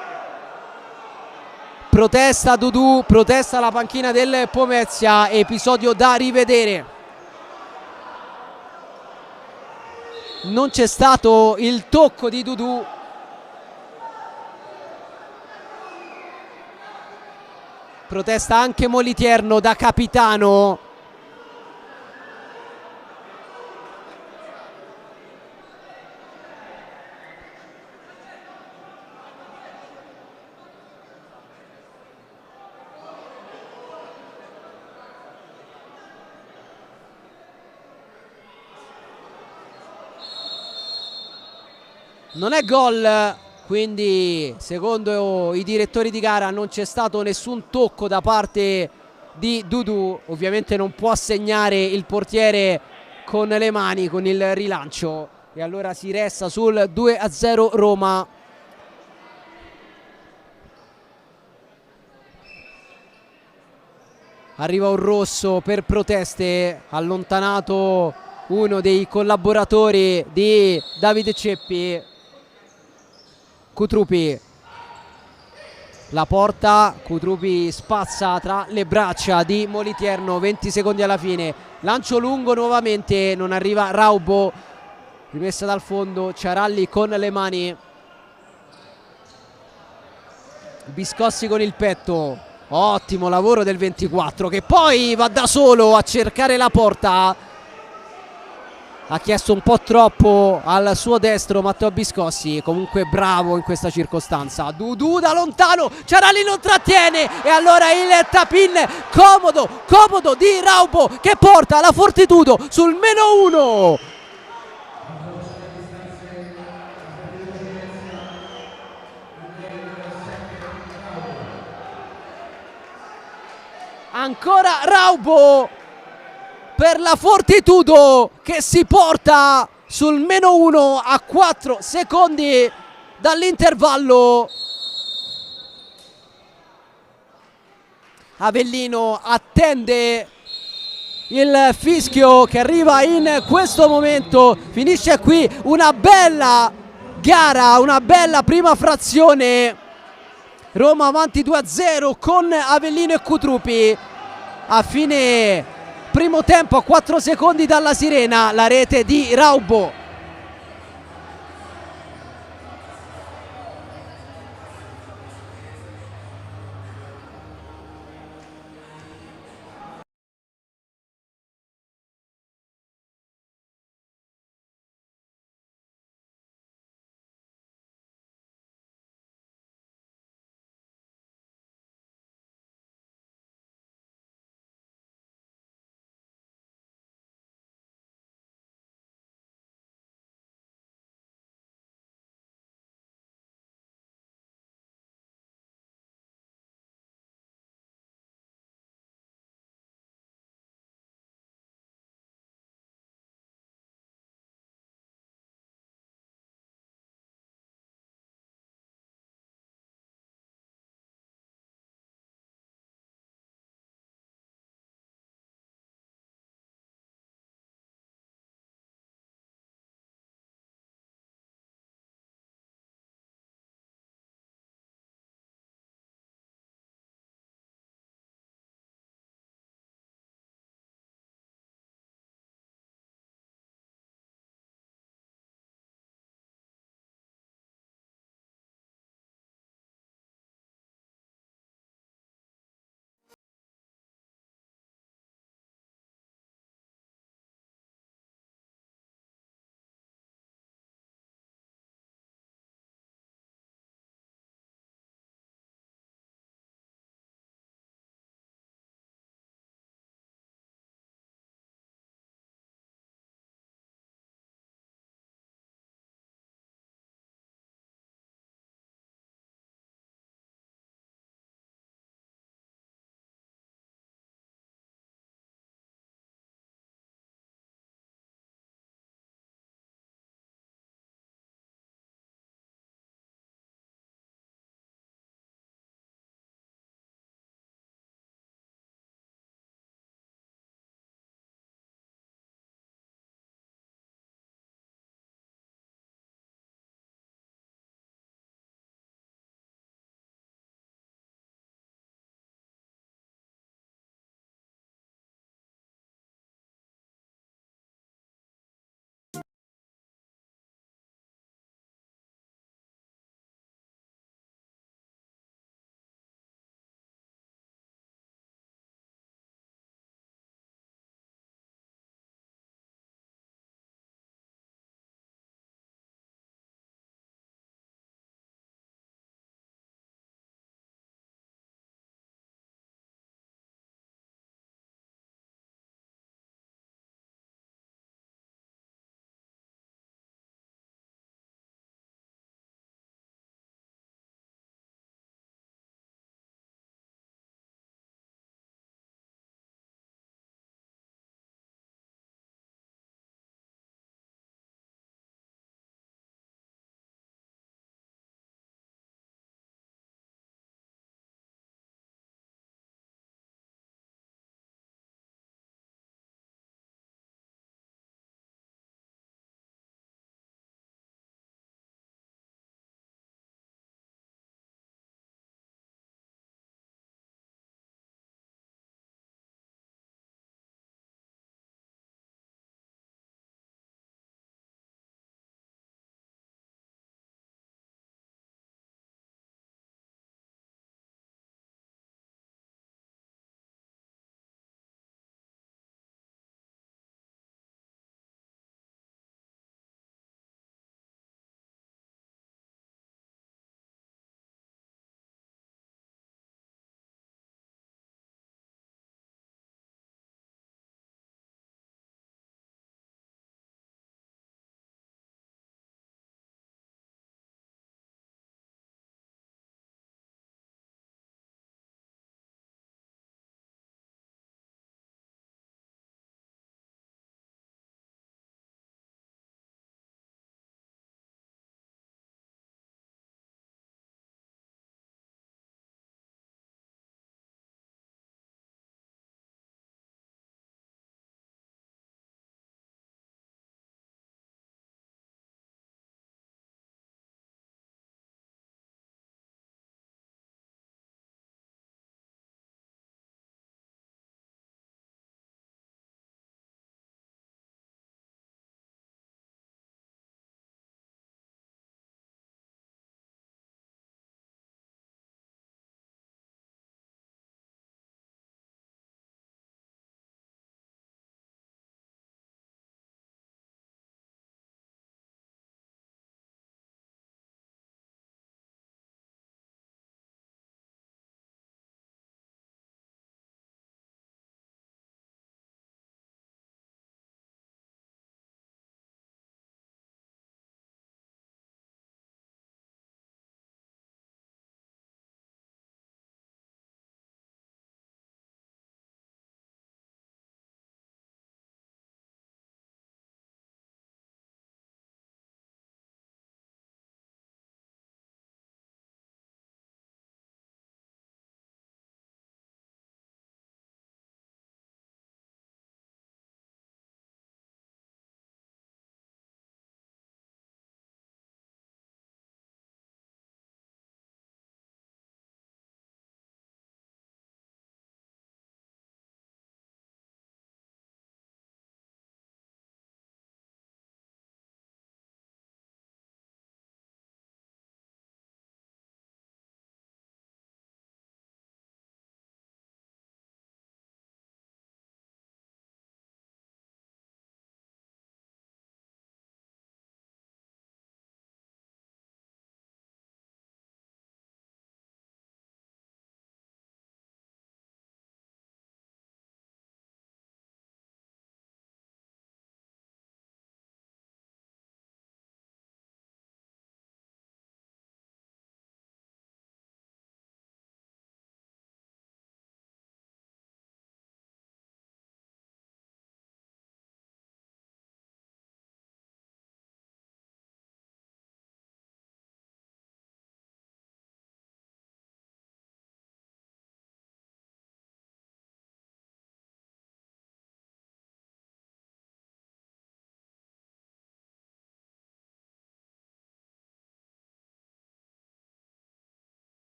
Protesta Dudu, protesta la panchina del Pomezia, episodio da rivedere. Non c'è stato il tocco di Dudu. Protesta anche Moliterno da capitano. Non è gol, quindi secondo i direttori di gara non c'è stato nessun tocco da parte di Dudu. Ovviamente non può segnare il portiere con le mani, con il rilancio, e allora si resta sul 2-0 Roma. Arriva un rosso per proteste, allontanato uno dei collaboratori di Davide Ceppi. Cutrupi la porta, Cutrupi spazza tra le braccia di Moliterno, 20 secondi alla fine, lancio lungo nuovamente, non arriva Raubo, rimessa dal fondo, Ciaralli con le mani, Biscossi con il petto, ottimo lavoro del 24 che poi va da solo a cercare la porta. Ha chiesto un po' troppo al suo destro Matteo Biscossi, comunque bravo in questa circostanza. Dudu da lontano, Ciaralli non trattiene e allora il tap-in comodo di Raubo che porta la Fortitudo sul -1. Ancora Raubo per la Fortitudo che si porta sul -1 a 4 secondi dall'intervallo. Avellino attende il fischio che arriva in questo momento. Finisce qui una bella gara, una bella prima frazione. Roma avanti 2-0 con Avellino e Cutrupi. A fine primo tempo, a 4 secondi dalla sirena, la rete di Raubo.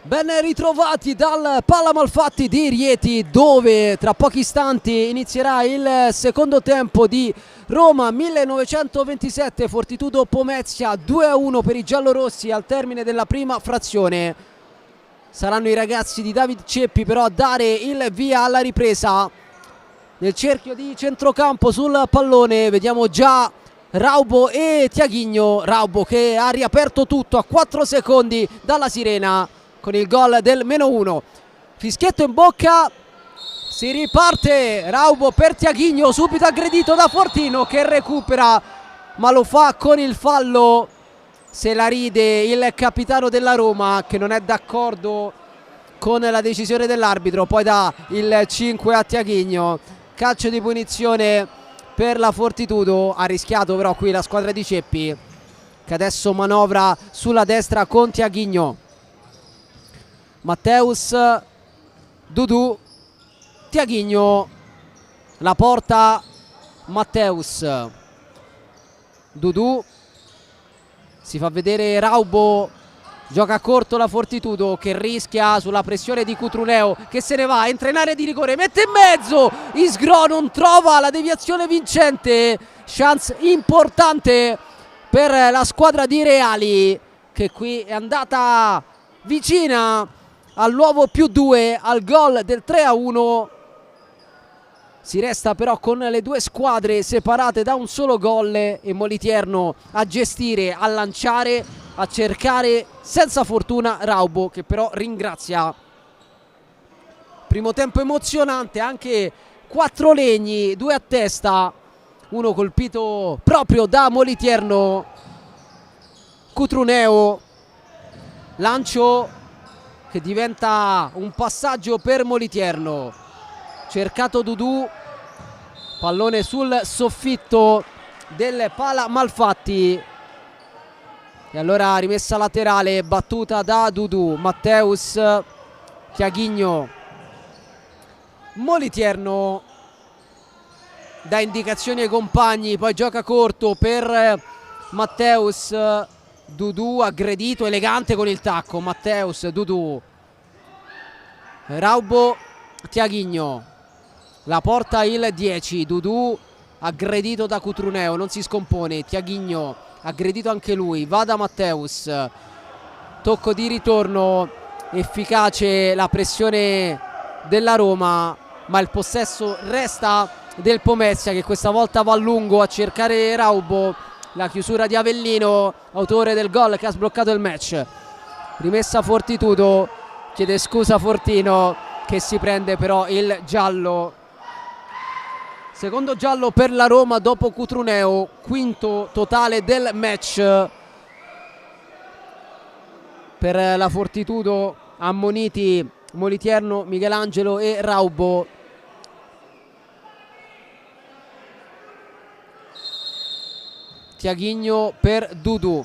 Ben ritrovati dal Pala Malfatti di Rieti, dove tra pochi istanti inizierà il secondo tempo di Roma 1927 Fortitudo Pomezia. 2-1 per i giallorossi al termine della prima frazione. Saranno i ragazzi di David Ceppi però a dare il via alla ripresa. Nel cerchio di centrocampo sul pallone vediamo già Raubo e Tiaghigno. Raubo che ha riaperto tutto a 4 secondi dalla sirena con il gol del -1. Fischietto in bocca, si riparte. Raubo per Tiaghigno, subito aggredito da Fortino che recupera, ma lo fa con il fallo. Se la ride il capitano della Roma, che non è d'accordo con la decisione dell'arbitro. Poi dà il 5 a Tiaghigno. Calcio di punizione per la Fortitudo. Ha rischiato però qui la squadra di Ceppi, che adesso manovra sulla destra con Tiaghigno. Matteus, Dudu, Tiaghigno, la porta Matteus. Dudu, si fa vedere Raubo, gioca corto la Fortitudo che rischia sulla pressione di Cutruneo, che se ne va, entra in area di rigore, mette in mezzo, Isgro non trova la deviazione vincente. Chance importante per la squadra di Reali, che qui è andata vicina all'uovo +2, al gol del 3-1. Si resta però con le due squadre separate da un solo gol e Moliterno a gestire, a lanciare, a cercare senza fortuna Raubo, che però ringrazia. Primo tempo emozionante, anche 4 legni, 2 a testa, uno colpito proprio da Moliterno. Cutruneo, lancio che diventa un passaggio per Moliterno. Cercato Dudu, pallone sul soffitto del Pala Malfatti e allora rimessa laterale, battuta da Dudu. Matteus, Tiaghigno, Moliterno dà indicazioni ai compagni, poi gioca corto per Matteus. Dudu aggredito, elegante con il tacco. Matteus, Dudu, Raubo, Tiaghigno, la porta il 10. Dudu aggredito da Cutruneo, non si scompone. Tiaghigno aggredito anche lui, va da Matteus, tocco di ritorno, efficace la pressione della Roma, ma il possesso resta del Pomezia, che questa volta va a lungo a cercare Raubo. La chiusura di Avellino, autore del gol che ha sbloccato il match. Rimessa Fortitudo, chiede scusa Fortino, che si prende però il giallo. Secondo giallo per la Roma dopo Cutruneo, quinto totale del match. Per la Fortitudo ammoniti Moliterno, Michelangelo e Raubo. Tiaghigno per Dudu,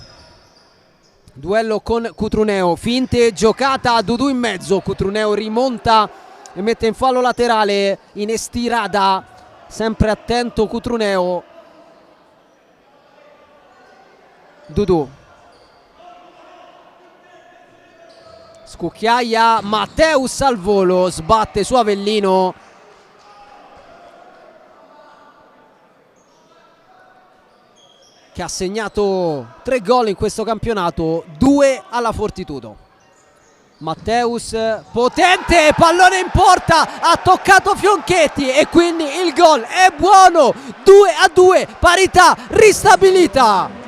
duello con Cutruneo, finte, giocata, Dudu in mezzo, Cutruneo rimonta e mette in fallo laterale in estirada, sempre attento Cutruneo. Dudu, scucchiaia, Matteus al volo, sbatte su Avellino. Che ha segnato 3 gol in questo campionato, 2 alla Fortitudo. Matteus, potente, pallone in porta, ha toccato Fionchetti e quindi il gol è buono. 2-2, parità ristabilita.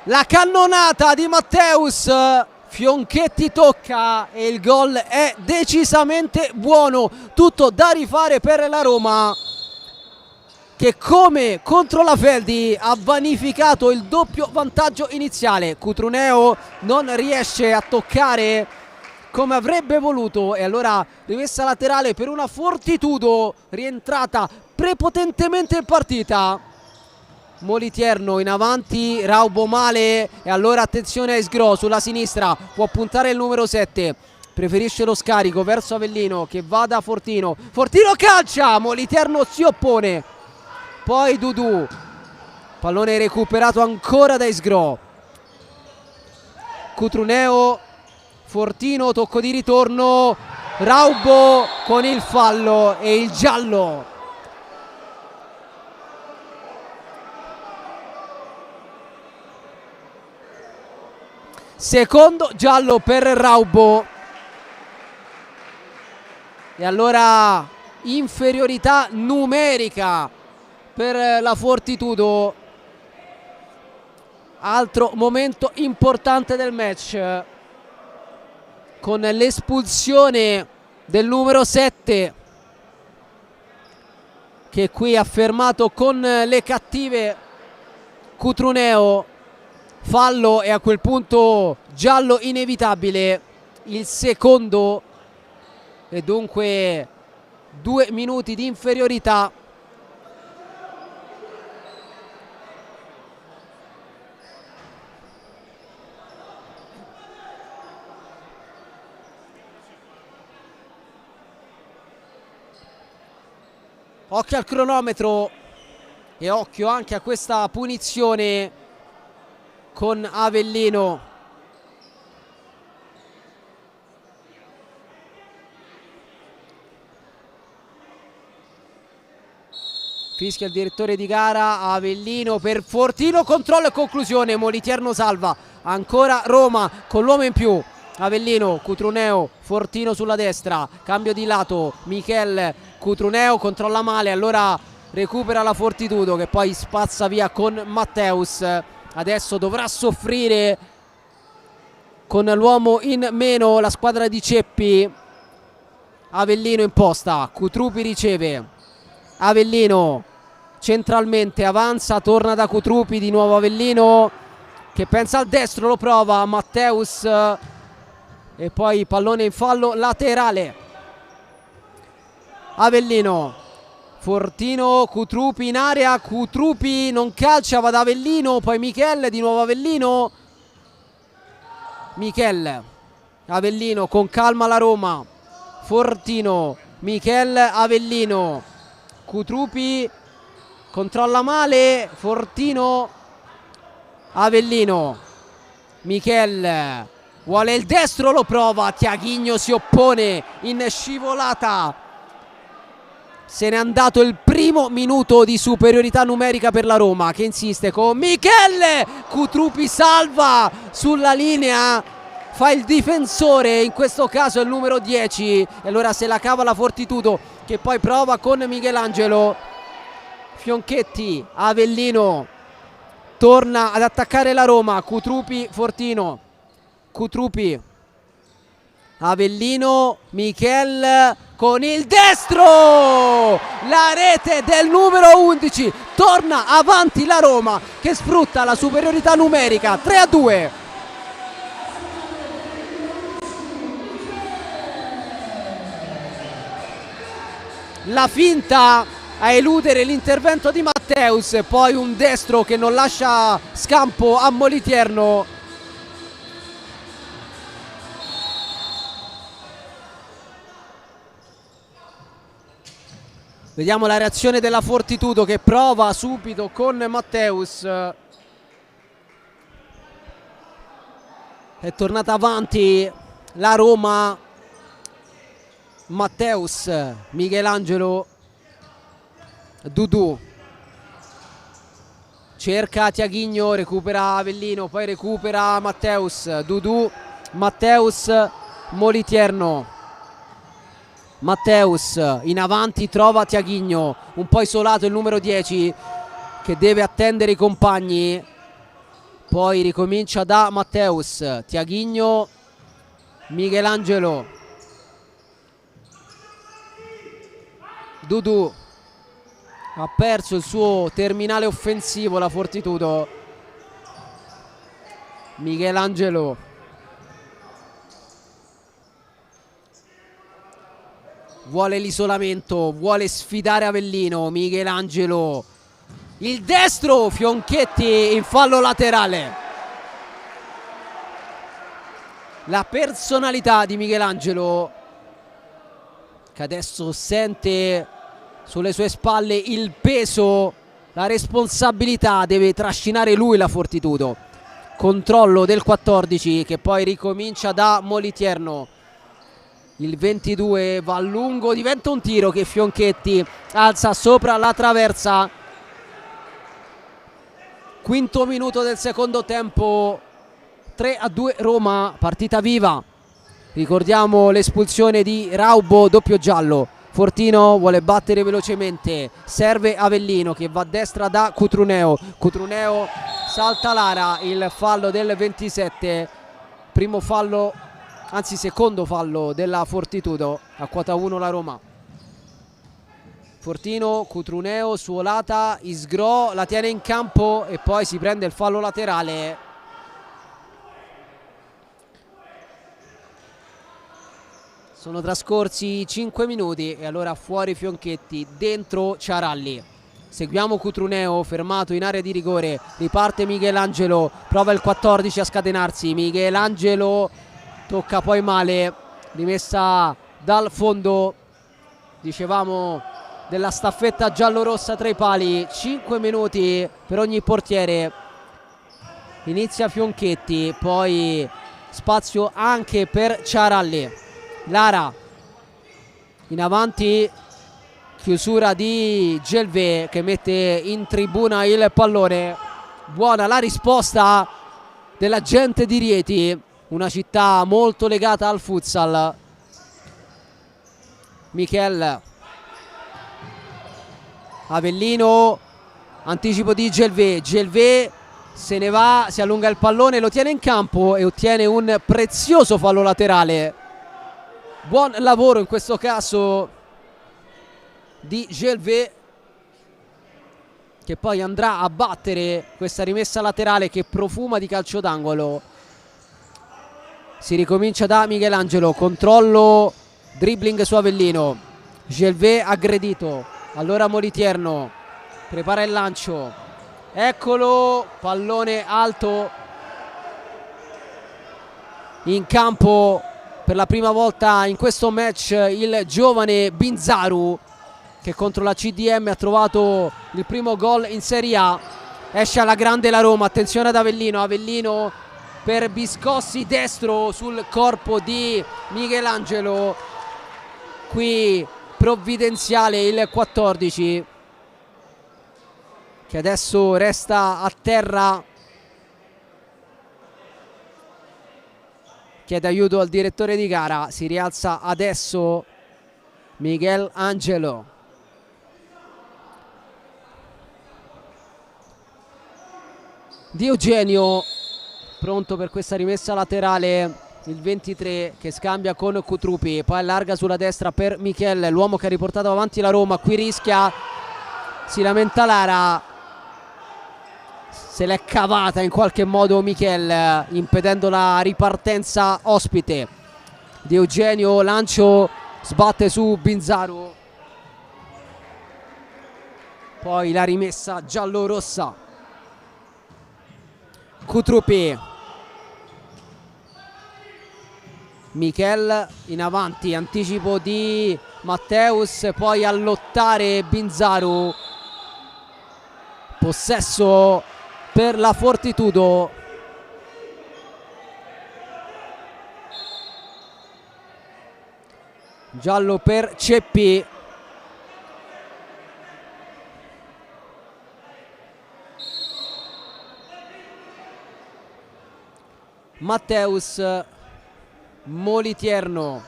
La cannonata di Matteus, Fionchetti tocca e il gol è decisamente buono. Tutto da rifare per la Roma, che come contro la Feldi ha vanificato il doppio vantaggio iniziale. Cutruneo non riesce a toccare come avrebbe voluto e allora rimessa laterale per una Fortitudo rientrata prepotentemente in partita. Moliterno in avanti, Raubo male e allora attenzione a Isgro sulla sinistra, può puntare il numero 7. preferisce lo scarico verso Avellino che va da Fortino. Fortino calcia, Moliterno si oppone, poi Dudu, pallone recuperato ancora da Isgro. Cutruneo, Fortino, tocco di ritorno, Raubo con il fallo e il giallo. Secondo giallo per Raubo. E allora inferiorità numerica per la Fortitudo. Altro momento importante del match, con l'espulsione del numero 7 che qui ha fermato con le cattive Cutruneo. Fallo e a quel punto giallo inevitabile, il secondo, e dunque 2 minuti di inferiorità. Occhio al cronometro e occhio anche a questa punizione con Avellino. Fischia il direttore di gara. Avellino per Fortino, controllo e conclusione. Moliterno salva, ancora Roma con l'uomo in più. Avellino, Cutruneo, Fortino sulla destra, cambio di lato, Michel, Cutruneo controlla male, allora recupera la Fortitudo che poi spazza via con Matteus. Adesso dovrà soffrire con l'uomo in meno la squadra di Ceppi. Avellino in posta, Cutrupi riceve, Avellino centralmente avanza, torna da Cutrupi, di nuovo Avellino che pensa al destro, lo prova Matteus e poi pallone in fallo laterale. Avellino, Fortino, Cutrupi in area, Cutrupi non calcia, va da Avellino, poi Michel, di nuovo Avellino, Michel, Avellino con calma la Roma, Fortino, Michel, Avellino, Cutrupi controlla male, Fortino, Avellino, Michel vuole il destro, lo prova, Tiaghigno si oppone in scivolata. Se n'è andato il primo minuto di superiorità numerica per la Roma, che insiste con Michele. Cutrupi salva sulla linea, fa il difensore, in questo caso è il numero 10, e allora se la cava la Fortitudo che poi prova con Michelangelo. Fionchetti, Avellino torna ad attaccare la Roma, Cutrupi, Fortino, Cutrupi, Avellino, Michel con il destro, la rete del numero 11, torna avanti la Roma che sfrutta la superiorità numerica, 3-2. La finta a eludere l'intervento di Matteus, poi un destro che non lascia scampo a Moliterno. Vediamo la reazione della Fortitudo che prova subito con Matteus. È tornata avanti la Roma. Matteus, Michelangelo, Dudu. Cerca Tiaghigno, recupera Avellino, poi recupera Matteus. Dudu, Matteus, Moliterno. Matteus in avanti trova Tiaghigno, un po' isolato il numero 10 che deve attendere i compagni, poi ricomincia da Matteus, Tiaghigno, Michelangelo, Dudu. Ha perso il suo terminale offensivo la Fortitudo. Michelangelo, vuole l'isolamento, vuole sfidare Avellino. Michelangelo, il destro, Fionchetti in fallo laterale. la personalità di Michelangelo, che adesso sente sulle sue spalle il peso, la responsabilità, deve trascinare lui la Fortitudo. Controllo del 14 che poi ricomincia da Moliterno. Il 22 va a lungo, diventa un tiro che Fionchetti alza sopra la traversa. Quinto minuto del secondo tempo, 3-2 Roma, partita viva. Ricordiamo l'espulsione di Raubo, doppio giallo. Fortino vuole battere velocemente, serve Avellino che va a destra da Cutruneo. Cutruneo salta l'ara, il fallo del 27, primo fallo, anzi secondo fallo della Fortitudo, a quota 1 la Roma. Fortino, Cutruneo, Suolata, Isgro la tiene in campo e poi si prende il fallo laterale. Sono trascorsi 5 minuti e allora fuori Fionchetti, dentro Ciaralli. Seguiamo Cutruneo fermato in area di rigore, riparte Michelangelo, prova il 14 a scatenarsi, Michelangelo tocca poi male, rimessa dal fondo, dicevamo della staffetta giallorossa tra i pali, 5 minuti per ogni portiere. Inizia Fionchetti, poi spazio anche per Ciaralli. Lara in avanti, chiusura di Gelvé che mette in tribuna il pallone. Buona la risposta della gente di Rieti, una città molto legata al futsal. Michel, Avellino, anticipo di Gelvé, Gelvé se ne va, si allunga il pallone, lo tiene in campo e ottiene un prezioso fallo laterale. Buon lavoro in questo caso di Gelvé, che poi andrà a battere questa rimessa laterale che profuma di calcio d'angolo. Si ricomincia da Michelangelo, controllo, dribbling su Avellino, Gelvé aggredito, allora Moliterno prepara il lancio, eccolo, pallone alto in campo. Per la prima volta in questo match il giovane Binzaru, che contro la CDM ha trovato il primo gol in Serie A. Esce alla grande la Roma, attenzione ad Avellino, Avellino per Biscossi, destro sul corpo di Michelangelo. Qui provvidenziale il 14 che adesso resta a terra. Chiede aiuto al direttore di gara, si rialza adesso Miguel Angelo. Di Eugenio pronto per questa rimessa laterale, il 23 che scambia con Cutrupi, poi allarga sulla destra per Michel, l'uomo che ha riportato avanti la Roma, qui rischia, si lamenta Lara, se l'è cavata in qualche modo Michel, impedendo la ripartenza ospite. Di Eugenio, lancio, sbatte su Binzaru, poi la rimessa giallo-rossa. Cutrupi, Michel in avanti, anticipo di Matteus, poi a lottare Binzaru, possesso per la Fortitudo. Giallo per Ceppi. Matteus, Moliterno,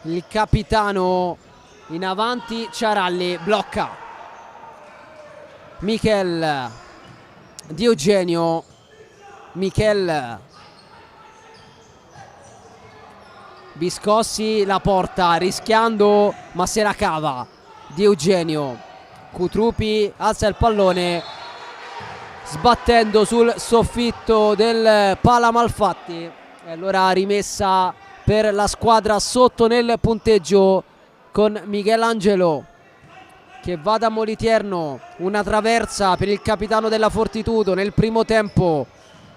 il capitano in avanti, Ciaralli blocca. Michel, Di Eugenio, Michel, Biscossi la porta rischiando ma se la cava. Di Eugenio, Cutrupi alza il pallone sbattendo sul soffitto del Pala Malfatti, e allora rimessa per la squadra sotto nel punteggio con Michelangelo che va da Moliterno, una traversa per il capitano della Fortitudo nel primo tempo.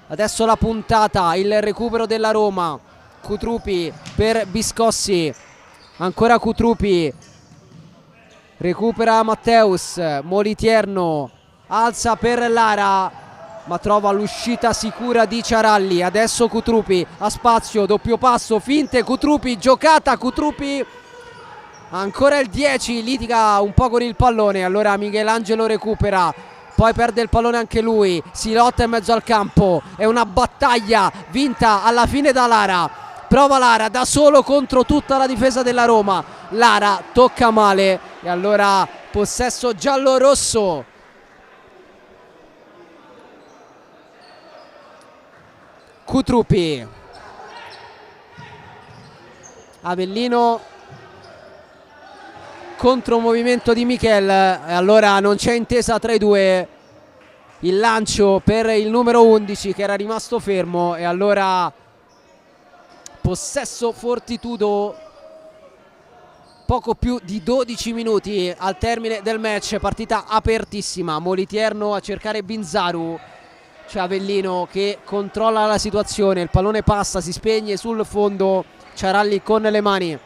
Adesso la puntata, il recupero della Roma. Cutrupi per Biscossi, ancora Cutrupi, recupera Matteus, Moliterno alza per Lara ma trova l'uscita sicura di Ciaralli. Adesso Cutrupi ha spazio, doppio passo, finte, Cutrupi, giocata, Cutrupi ancora il 10, litiga un po' con il pallone, allora Michelangelo recupera, poi perde il pallone anche lui, si lotta in mezzo al campo, è una battaglia vinta alla fine da Lara, prova Lara da solo contro tutta la difesa della Roma, Lara tocca male e allora possesso giallo-rosso. Cutrupi, Avellino, contromovimento di Michel e allora non c'è intesa tra i due, il lancio per il numero 11 che era rimasto fermo e allora possesso Fortitudo, poco più di 12 minuti al termine del match, partita apertissima, Moliterno a cercare Binzaru, c'è Avellino che controlla la situazione, il pallone passa, si spegne sul fondo, Ciaralli con le mani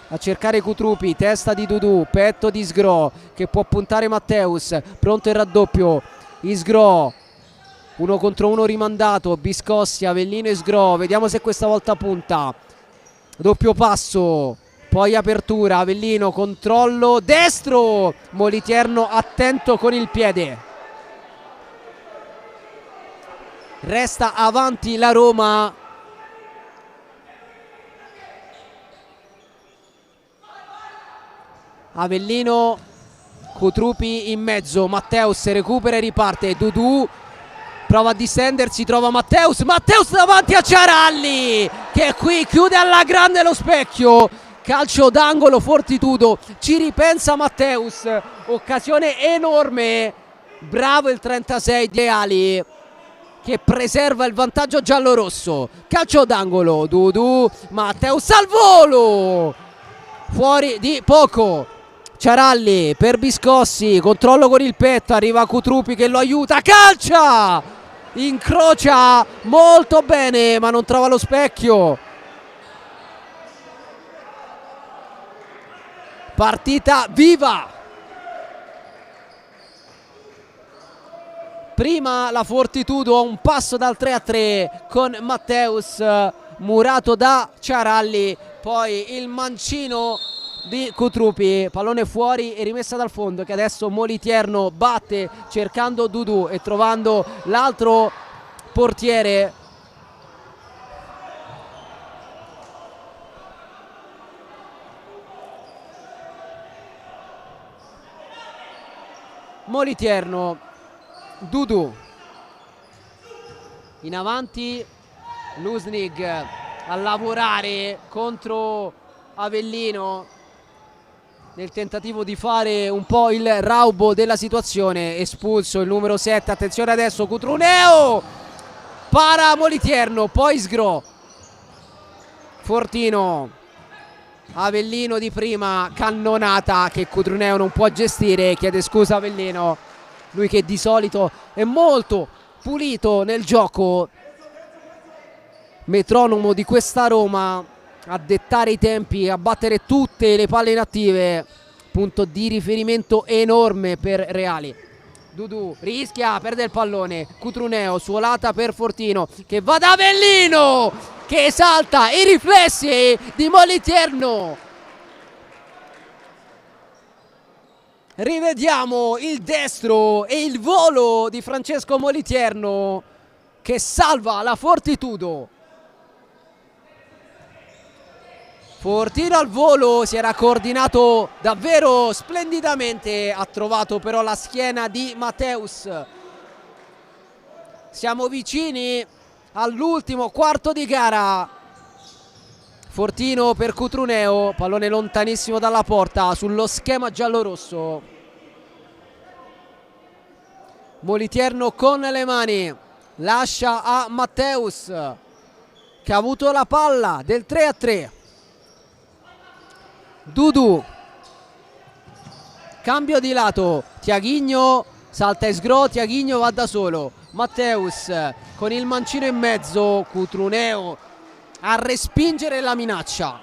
a cercare Cutrupi, testa di Dudu, petto di Sgro che può puntare Matteus, pronto il raddoppio, Isgro, 1 contro 1 rimandato, Biscossi, Avellino e Sgro, vediamo se questa volta punta, doppio passo, poi apertura, Avellino, controllo destro, Moliterno attento con il piede. Resta avanti la Roma. Avellino, Cutrupi in mezzo, Matteus recupera e riparte, Dudu prova a distendersi, trova Matteus, Matteus davanti a Ciaralli che qui chiude alla grande lo specchio, calcio d'angolo Fortitudo, ci ripensa Matteus, occasione enorme, bravo il 36 di Ali che preserva il vantaggio giallo-rosso, calcio d'angolo, Dudu, Matteus al volo, fuori di poco, Ciaralli per Biscossi, controllo con il petto, arriva Cutrupi che lo aiuta, calcia, incrocia molto bene ma non trova lo specchio. Partita viva. Prima la Fortitudo a un passo dal 3-3 con Matteus murato da Ciaralli, poi il mancino di Cutrupi, pallone fuori e rimessa dal fondo che adesso Moliterno batte cercando Dudu e trovando l'altro portiere. Moliterno, Dudu in avanti, Lusnig a lavorare contro Avellino nel tentativo di fare un po' il raubo della situazione, espulso il numero 7, attenzione adesso Cutruneo, para Moliterno, poi Sgro, Fortino, Avellino di prima, cannonata che Cutruneo non può gestire, chiede scusa Avellino, lui che di solito è molto pulito nel gioco, metronomo di questa Roma, a dettare i tempi, a battere tutte le palle inattive, punto di riferimento enorme per Reali. Dudu rischia, perde il pallone, Cutruneo suolata per Fortino che va da Avellino che esalta i riflessi di Moliterno. Rivediamo il destro e il volo di Francesco Moliterno che salva la Fortitudo. Fortino al volo, si era coordinato davvero splendidamente, ha trovato però la schiena di Matteus. Siamo vicini all'ultimo quarto di gara. Fortino per Cutruneo, pallone lontanissimo dalla porta sullo schema giallorosso. Moliterno con le mani, lascia a Matteus che ha avuto la palla del 3-3. Dudu, cambio di lato, Tiaghigno salta Sgro, Tiaghigno va da solo, Matteus con il mancino in mezzo, Cutruneo a respingere la minaccia.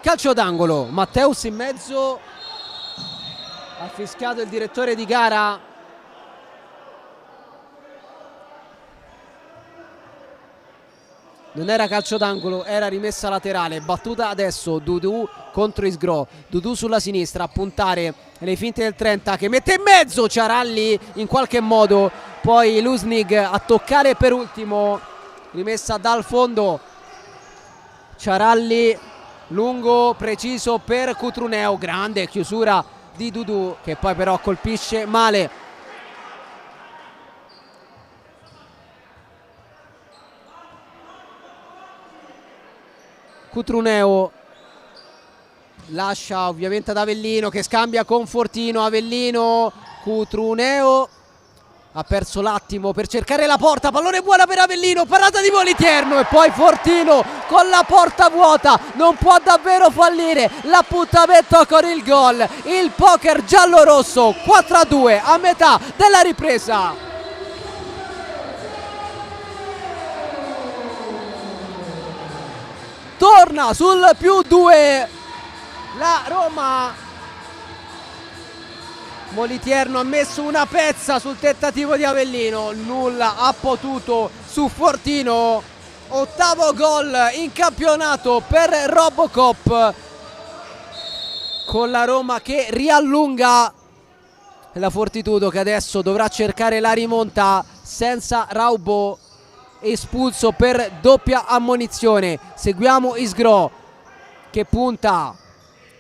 Calcio d'angolo, Matteus in mezzo, ha fischiato il direttore di gara. Non era calcio d'angolo, era rimessa laterale. Battuta adesso Dudu contro Isgro. Dudu sulla sinistra a puntare le finte del 30 che mette in mezzo Ciaralli in qualche modo. Poi Lusnig a toccare per ultimo. Rimessa dal fondo. Ciaralli lungo, preciso per Cutruneo. Grande chiusura di Dudu che poi però colpisce male. Cutruneo lascia ovviamente ad Avellino che scambia con Fortino. Avellino, Cutruneo ha perso l'attimo per cercare la porta, pallone buona per Avellino, parata di Moliterno e poi Fortino con la porta vuota, non può davvero fallire l'appuntamento con il gol. Il poker giallo-rosso 4-2 a metà della ripresa. Torna sul +2 la Roma. Moliterno ha messo una pezza sul tentativo di Avellino, nulla ha potuto su Fortino. Ottavo gol in campionato per Robocop, con la Roma che riallunga. La Fortitudo che adesso dovrà cercare la rimonta senza Raubo espulso per doppia ammonizione. Seguiamo Isgro che punta,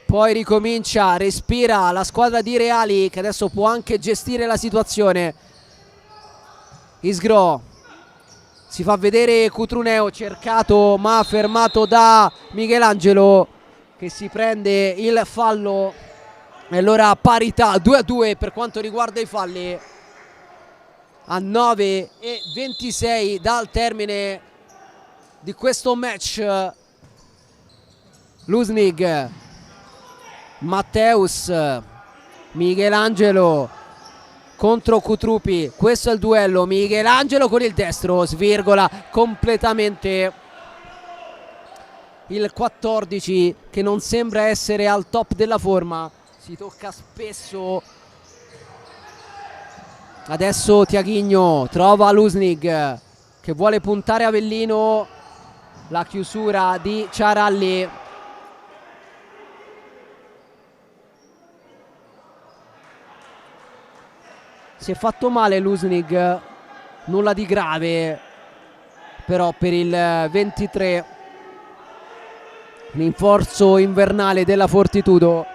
poi ricomincia, respira la squadra di Reali che adesso può anche gestire la situazione. Isgro si fa vedere Cutruneo, cercato ma fermato da Michelangelo che si prende il fallo e allora parità 2-2 per quanto riguarda i falli a 9:26 dal termine di questo match. Lusnig, Matteus, Michelangelo contro Cutrupi, questo è il duello. Michelangelo con il destro svirgola completamente il 14 che non sembra essere al top della forma, si tocca spesso. Adesso Tiaghigno trova Lusnig che vuole puntare Avellino, la chiusura di Ciaralli. Si è fatto male Lusnig, nulla di grave però per il 23, rinforzo invernale della Fortitudo.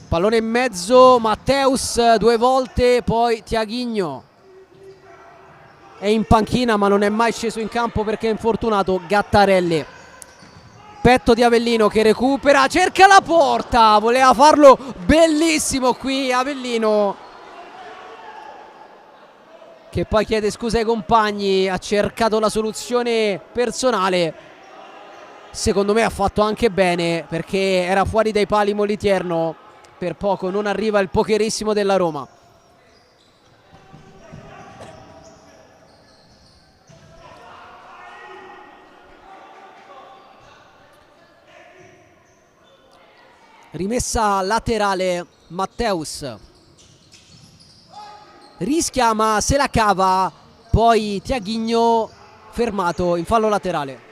Pallone in mezzo, Matteus due volte, poi Tiaghigno è in panchina ma non è mai sceso in campo perché è infortunato. Gattarelli, petto di Avellino che recupera, cerca la porta, voleva farlo bellissimo qui Avellino che poi chiede scusa ai compagni, ha cercato la soluzione personale, secondo me ha fatto anche bene perché era fuori dai pali Moliterno. Per poco non arriva il pokerissimo della Roma. Rimessa laterale, Matteus rischia ma se la cava, poi Tiaghigno fermato in fallo laterale.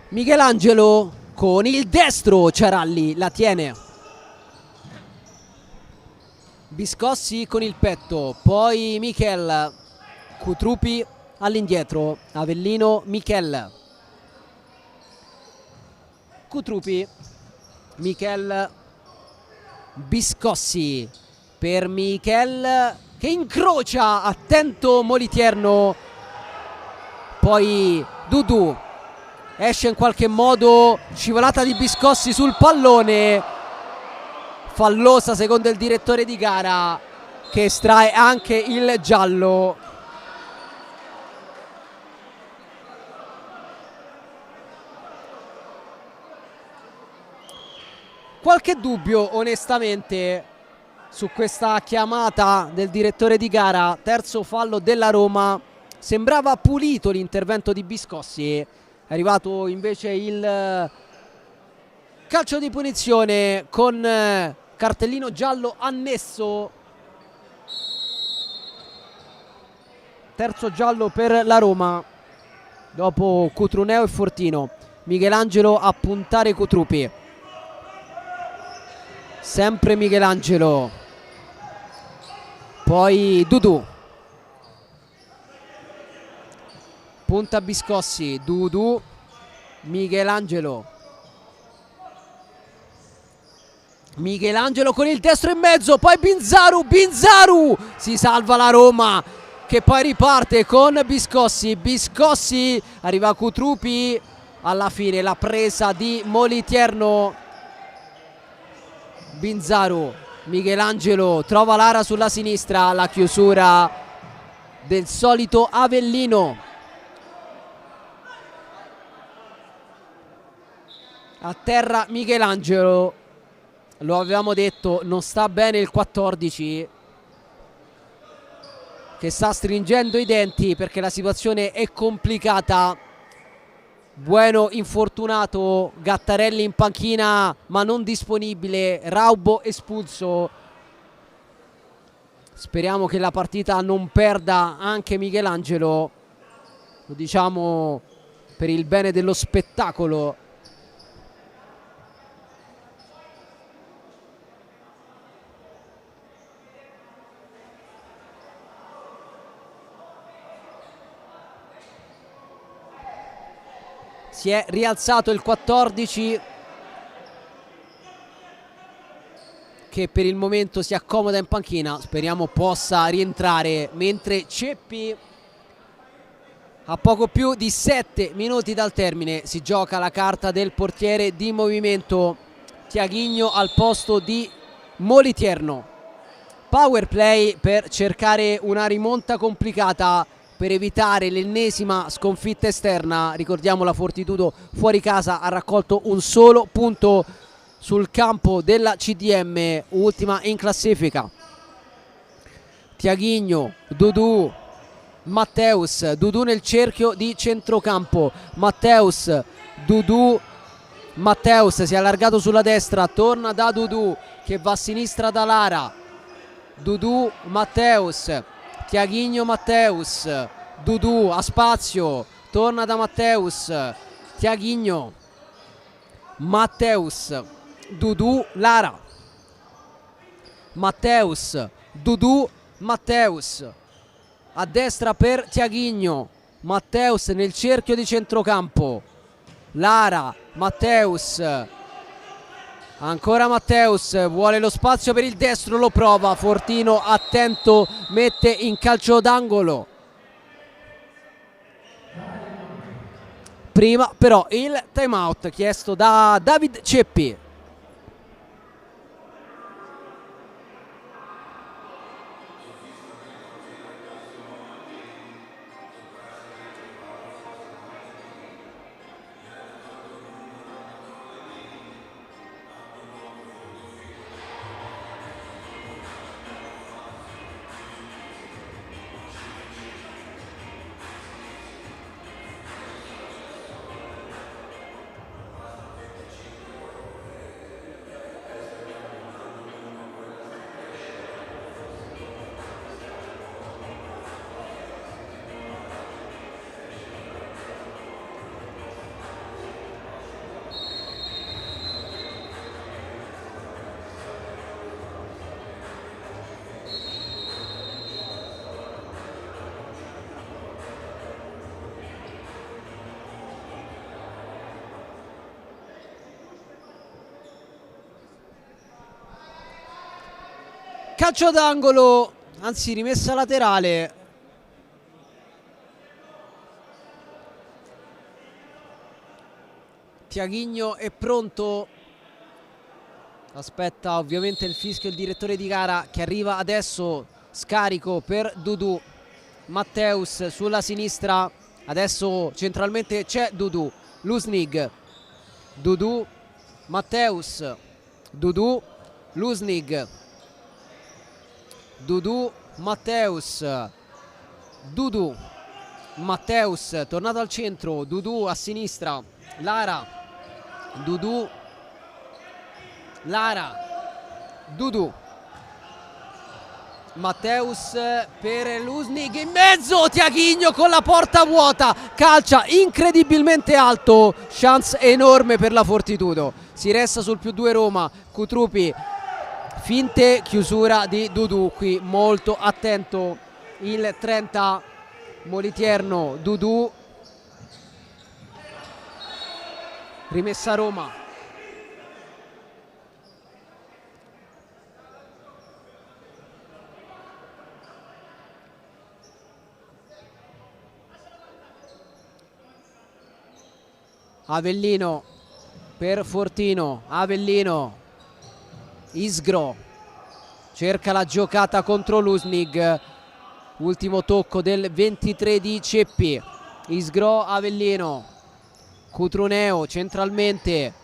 Michelangelo con il destro, Ciaralli la tiene. Biscossi con il petto, poi Michel, Cutrupi all'indietro, Avellino, Michel, Cutrupi, Michel, Biscossi per Michel che incrocia, attento Moliterno, poi Dudu esce in qualche modo, scivolata di Biscossi sul pallone, fallosa secondo il direttore di gara che estrae anche il giallo. qualche dubbio onestamente su questa chiamata del direttore di gara. Terzo fallo della Roma. Sembrava pulito l'intervento di Biscossi, è arrivato invece il calcio di punizione con cartellino giallo annesso. Terzo giallo per la Roma dopo Cutruneo e Fortino. Michelangelo a puntare Cutrupi, sempre Michelangelo, poi Dudu, punta Biscossi, Dudu, Michelangelo con il destro in mezzo, poi Binzaru, si salva la Roma che poi riparte con Biscossi, arriva Cutrupi, alla fine la presa di Moliterno. Binzaru, Michelangelo trova Lara sulla sinistra, la chiusura del solito Avellino. A terra Michelangelo, lo avevamo detto, non sta bene il 14 che sta stringendo i denti perché la situazione è complicata. Bueno infortunato, Gattarelli in panchina ma non disponibile, Raubo espulso. Speriamo che la partita non perda anche Michelangelo, lo diciamo per il bene dello spettacolo. Si è rialzato il 14 che per il momento si accomoda in panchina, speriamo possa rientrare, mentre Ceppi a poco più di 7 minuti dal termine si gioca la carta del portiere di movimento Tiaghigno al posto di Moliterno. Power play per cercare una rimonta complicata, per evitare l'ennesima sconfitta esterna. Ricordiamo, la Fortitudo fuori casa ha raccolto un solo punto sul campo della CDM, ultima in classifica. Tiaghigno, Dudu, Matteus, Dudu nel cerchio di centrocampo, Matteus, Dudu, Matteus si è allargato sulla destra, torna da Dudu che va a sinistra da Lara, Dudu, Matteus, Tiaghigno, Matteus, Dudu a spazio, torna da Matteus, Tiaghigno, Matteus, Dudu, Lara, Matteus, Dudu, Matteus a destra per Tiaghigno, Matteus nel cerchio di centrocampo, Lara, Matteus, ancora Matteus, vuole lo spazio per il destro, lo prova, Fortino attento, mette in calcio d'angolo. Prima però il time out chiesto da David Ceppi. Calcio d'angolo, anzi rimessa laterale. Tiaghigno è pronto. Aspetta ovviamente il fischio il direttore di gara che arriva adesso. Scarico per Dudu. Matteus sulla sinistra. Adesso centralmente c'è Dudu. Lusnig. Dudu. Matteus. Dudu, Lusnig, Dudu, Matteus, Dudu, Matteus tornato al centro, Dudu a sinistra, Lara, Dudu, Lara, Dudu, Matteus per Lusnig in mezzo, Tiaghigno con la porta vuota, calcia incredibilmente alto, chance enorme per la Fortitudo, si resta sul +2 Roma, Cutrupi, finte, chiusura di Dudu, qui molto attento il 30 Moliterno, Dudu, rimessa Roma. Avellino per Fortino, Avellino, Isgro cerca la giocata contro Lusnig, ultimo tocco del 23 di Ceppi, Isgro, Avellino, Cutruneo centralmente,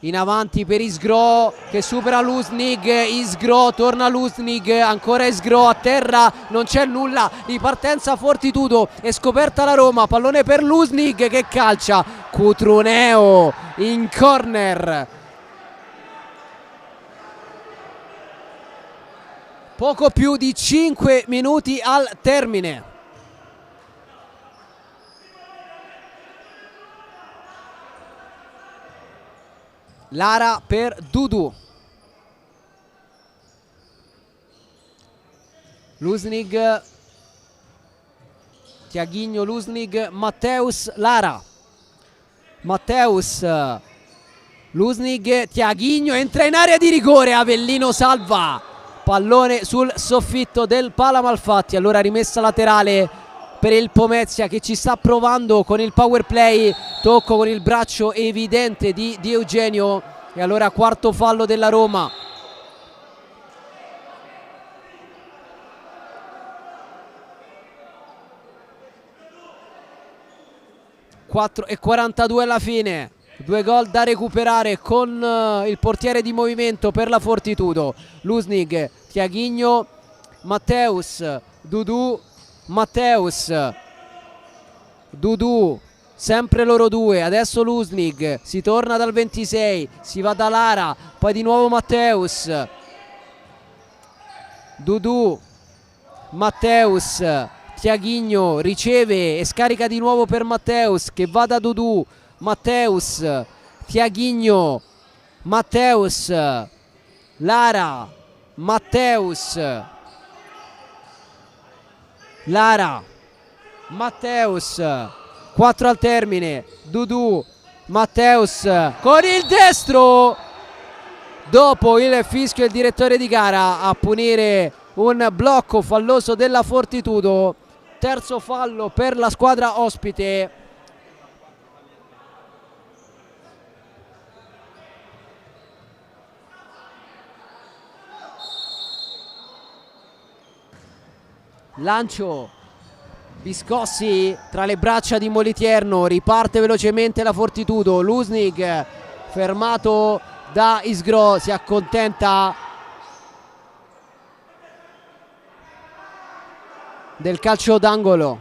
in avanti per Isgro che supera Lusnig, Isgro torna Lusnig, ancora Isgro a terra, non c'è nulla, ripartenza Fortitudo, è scoperta la Roma, pallone per Lusnig che calcia, Cutruneo in corner. Poco più di 5 minuti al termine. Lara per Dudu, Lusnig, Tiaghigno, Lusnig, Matteus, Lara, Matteus, Lusnig, Tiaghigno entra in area di rigore, Avellino salva, pallone sul soffitto del Pala Malfatti, allora rimessa laterale per il Pomezia che ci sta provando con il power play, tocco con il braccio evidente di Eugenio e allora quarto fallo della Roma. (4:42 alla fine), 2 gol da recuperare con il portiere di movimento per la Fortitudo, Lusnig, Tiaghigno, Matteus, Dudu, Matteus, Dudu, sempre loro due, adesso Lusnig, si torna dal 26, si va da Lara, poi di nuovo Matteus, Dudu, Matteus, Tiaghigno riceve e scarica di nuovo per Matteus che va da Dudu, Matteus, Tiaghigno, Matteus, Lara, Matteus, Lara, Matteus, 4 al termine, Dudu, Matteus con il destro, dopo il fischio il direttore di gara a punire un blocco falloso della Fortitudo, terzo fallo per la squadra ospite. Lancio Biscossi tra le braccia di Moliterno, riparte velocemente la Fortitudo, Lusnig fermato da Isgro, si accontenta del calcio d'angolo.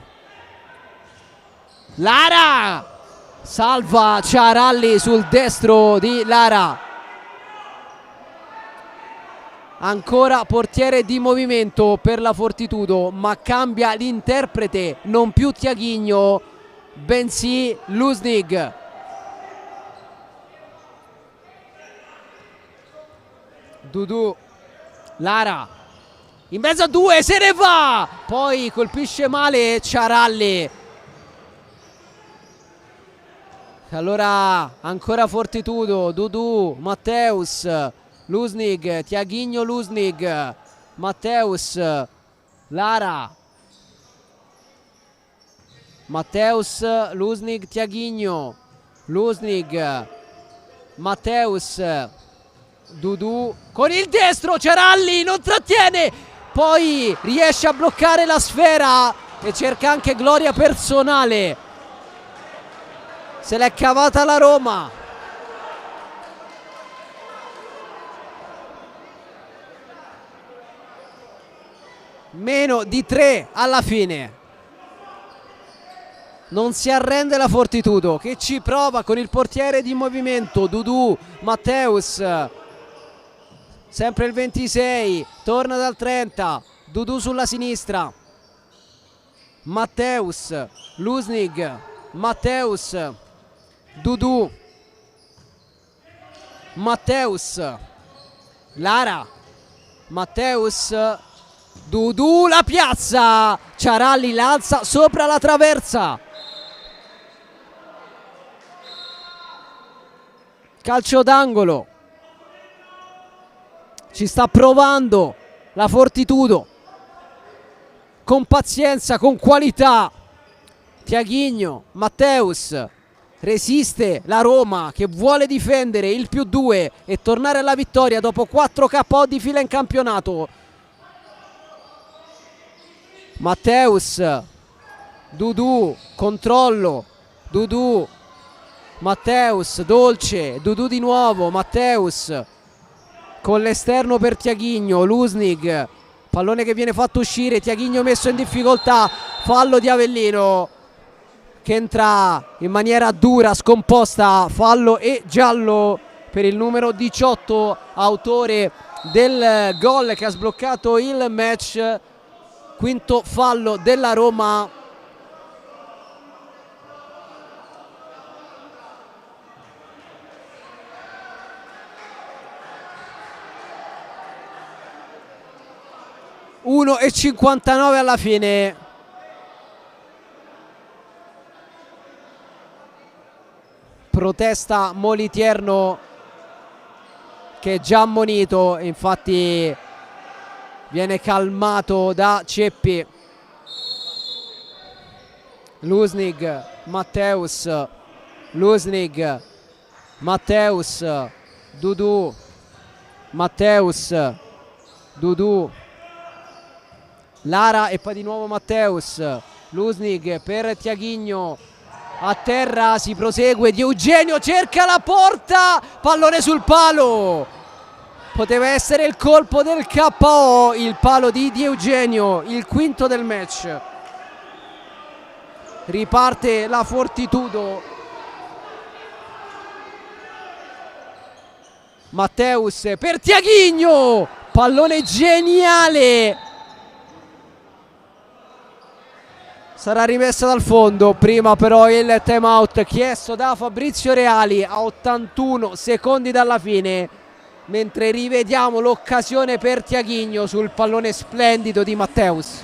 Lara salva Ciaralli sul destro di Lara, ancora portiere di movimento per la Fortitudo, ma cambia l'interprete, non più Tiaghigno bensì Lusnig. Dudu, Lara in mezzo a due, se ne va, poi colpisce male Ciaralli. Allora ancora Fortitudo, Dudu, Matteus, Lusnig, Tiaghigno, Lusnig, Matteus, Lara, Matteus, Lusnig, Tiaghigno, Lusnig, Matteus, Dudu con il destro, Ciaralli non trattiene, poi riesce a bloccare la sfera e cerca anche gloria personale, se l'è cavata la Roma. meno di 3 alla fine. Non si arrende la Fortitudo, che ci prova con il portiere di movimento Dudu, Matteus, sempre il 26, torna dal 30, Dudu sulla sinistra, Matteus, Lusnig, Matteus, Dudu, Matteus, Lara, Matteus, Dudu, la piazza, Ciaralli l'alza sopra la traversa. Calcio d'angolo, ci sta provando la Fortitudo con pazienza, con qualità. Tiaghigno, Matteus, resiste la Roma che vuole difendere il +2 e tornare alla vittoria dopo 4 KO di fila in campionato. Matteus, Dudu, controllo, Dudu, Matteus, dolce, Dudu di nuovo, Matteus con l'esterno per Tiaghigno, Lusnig, pallone che viene fatto uscire, Tiaghigno messo in difficoltà, fallo di Avellino che entra in maniera dura, scomposta, fallo e giallo per il numero 18, autore del gol che ha sbloccato il match, quinto fallo della Roma. E 59 alla fine. Protesta Moliterno che è già ammonito, infatti viene calmato da Ceppi. Lusnig, Matteus, Lusnig, Matteus, Dudu, Matteus, Dudu, Lara e poi di nuovo Matteus, Lusnig per Tiaghigno, a terra si prosegue, Di Eugenio cerca la porta, pallone sul palo, poteva essere il colpo del KO, il palo di Di Eugenio, il quinto del match. Riparte la Fortitudo. Matteus per Tiaghigno, pallone geniale, sarà rimessa dal fondo, prima però il time out chiesto da Fabrizio Reali a 81 secondi dalla fine, mentre rivediamo l'occasione per Tiaghigno sul pallone splendido di Matteus.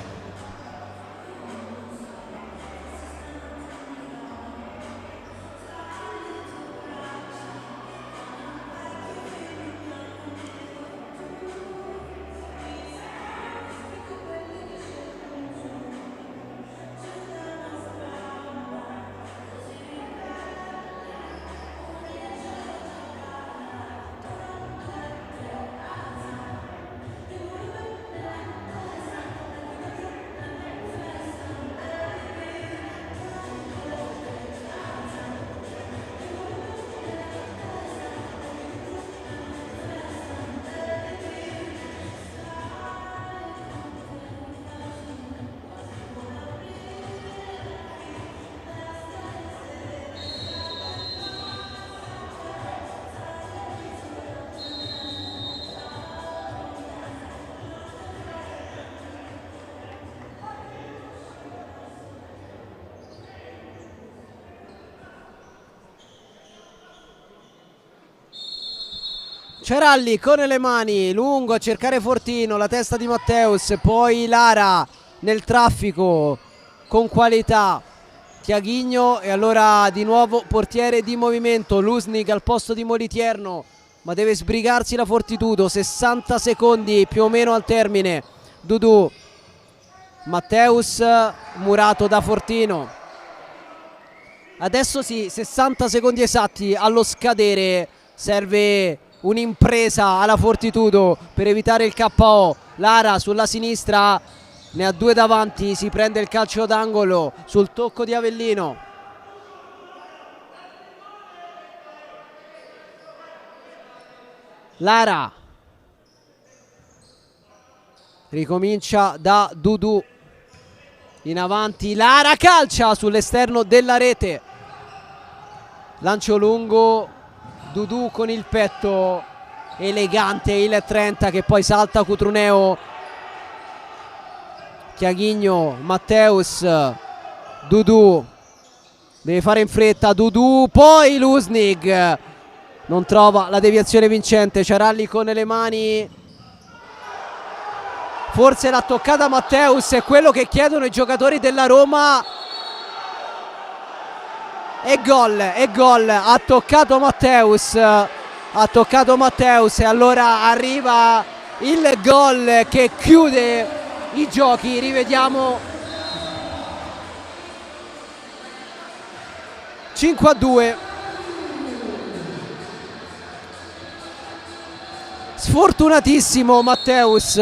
Ciaralli con le mani, lungo a cercare Fortino, la testa di Matteus, poi Lara nel traffico con qualità, Tiaghigno e allora di nuovo portiere di movimento, Lusnig al posto di Moliterno, ma deve sbrigarsi la Fortitudo, 60 secondi più o meno al termine. Dudu, Matteus murato da Fortino, adesso sì, 60 secondi esatti allo scadere, serve un'impresa alla Fortitudo per evitare il KO. Lara sulla sinistra, ne ha due davanti, si prende il calcio d'angolo sul tocco di Avellino. Lara ricomincia da Dudu, in avanti Lara, calcia sull'esterno della rete, lancio lungo, Dudu con il petto, elegante il 30 che poi salta Cutruneo, Chiaghigno, Matteus, Dudu deve fare in fretta, Dudu, poi Lusnig non trova la deviazione vincente, Ciaralli con le mani, forse l'ha toccata Matteus, è quello che chiedono i giocatori della Roma, e gol, ha toccato Matteus e allora arriva il gol che chiude i giochi. Rivediamo 5-2. Sfortunatissimo Matteus,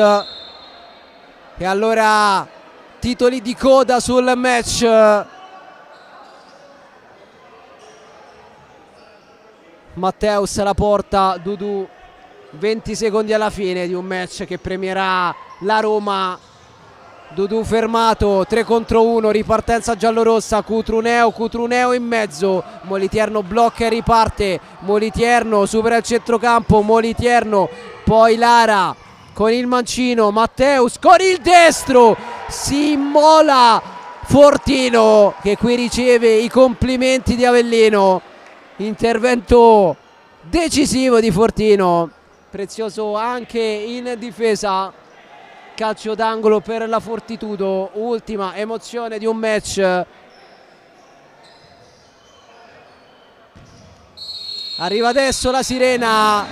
e allora titoli di coda sul match. Matteus la porta, Dudu, 20 secondi alla fine di un match che premierà la Roma. Dudu fermato, 3 contro 1, ripartenza giallorossa, Cutruneo in mezzo, Moliterno blocca e riparte, Moliterno supera il centrocampo, Moliterno, poi Lara con il mancino, Matteus con il destro, si immola Fortino che qui riceve i complimenti di Avellino, intervento decisivo di Fortino, prezioso anche in difesa. Calcio d'angolo per la Fortitudo, ultima emozione di un match. Arriva adesso la sirena,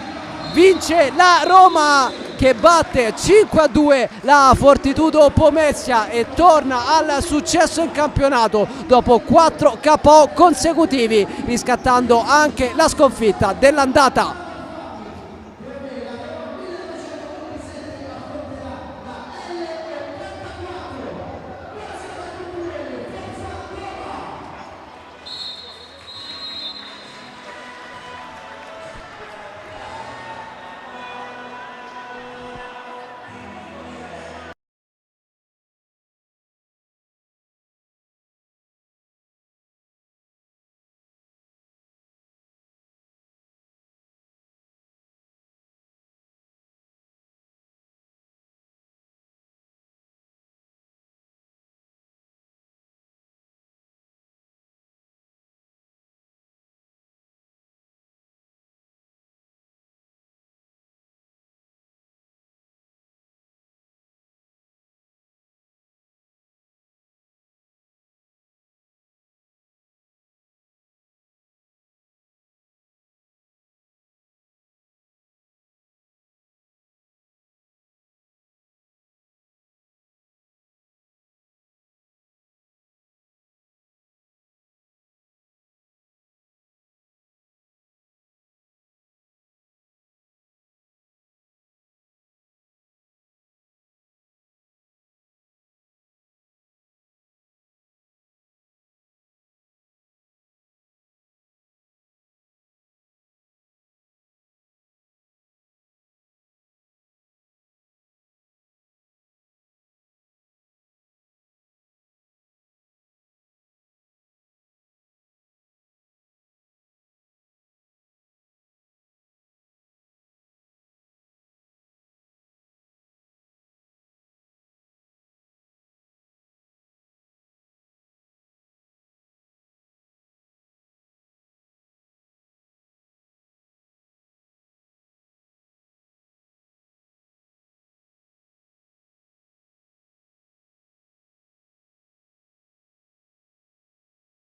vince la Roma che batte 5-2 la Fortitudo Pomezia e torna al successo in campionato dopo 4 KO consecutivi, riscattando anche la sconfitta dell'andata.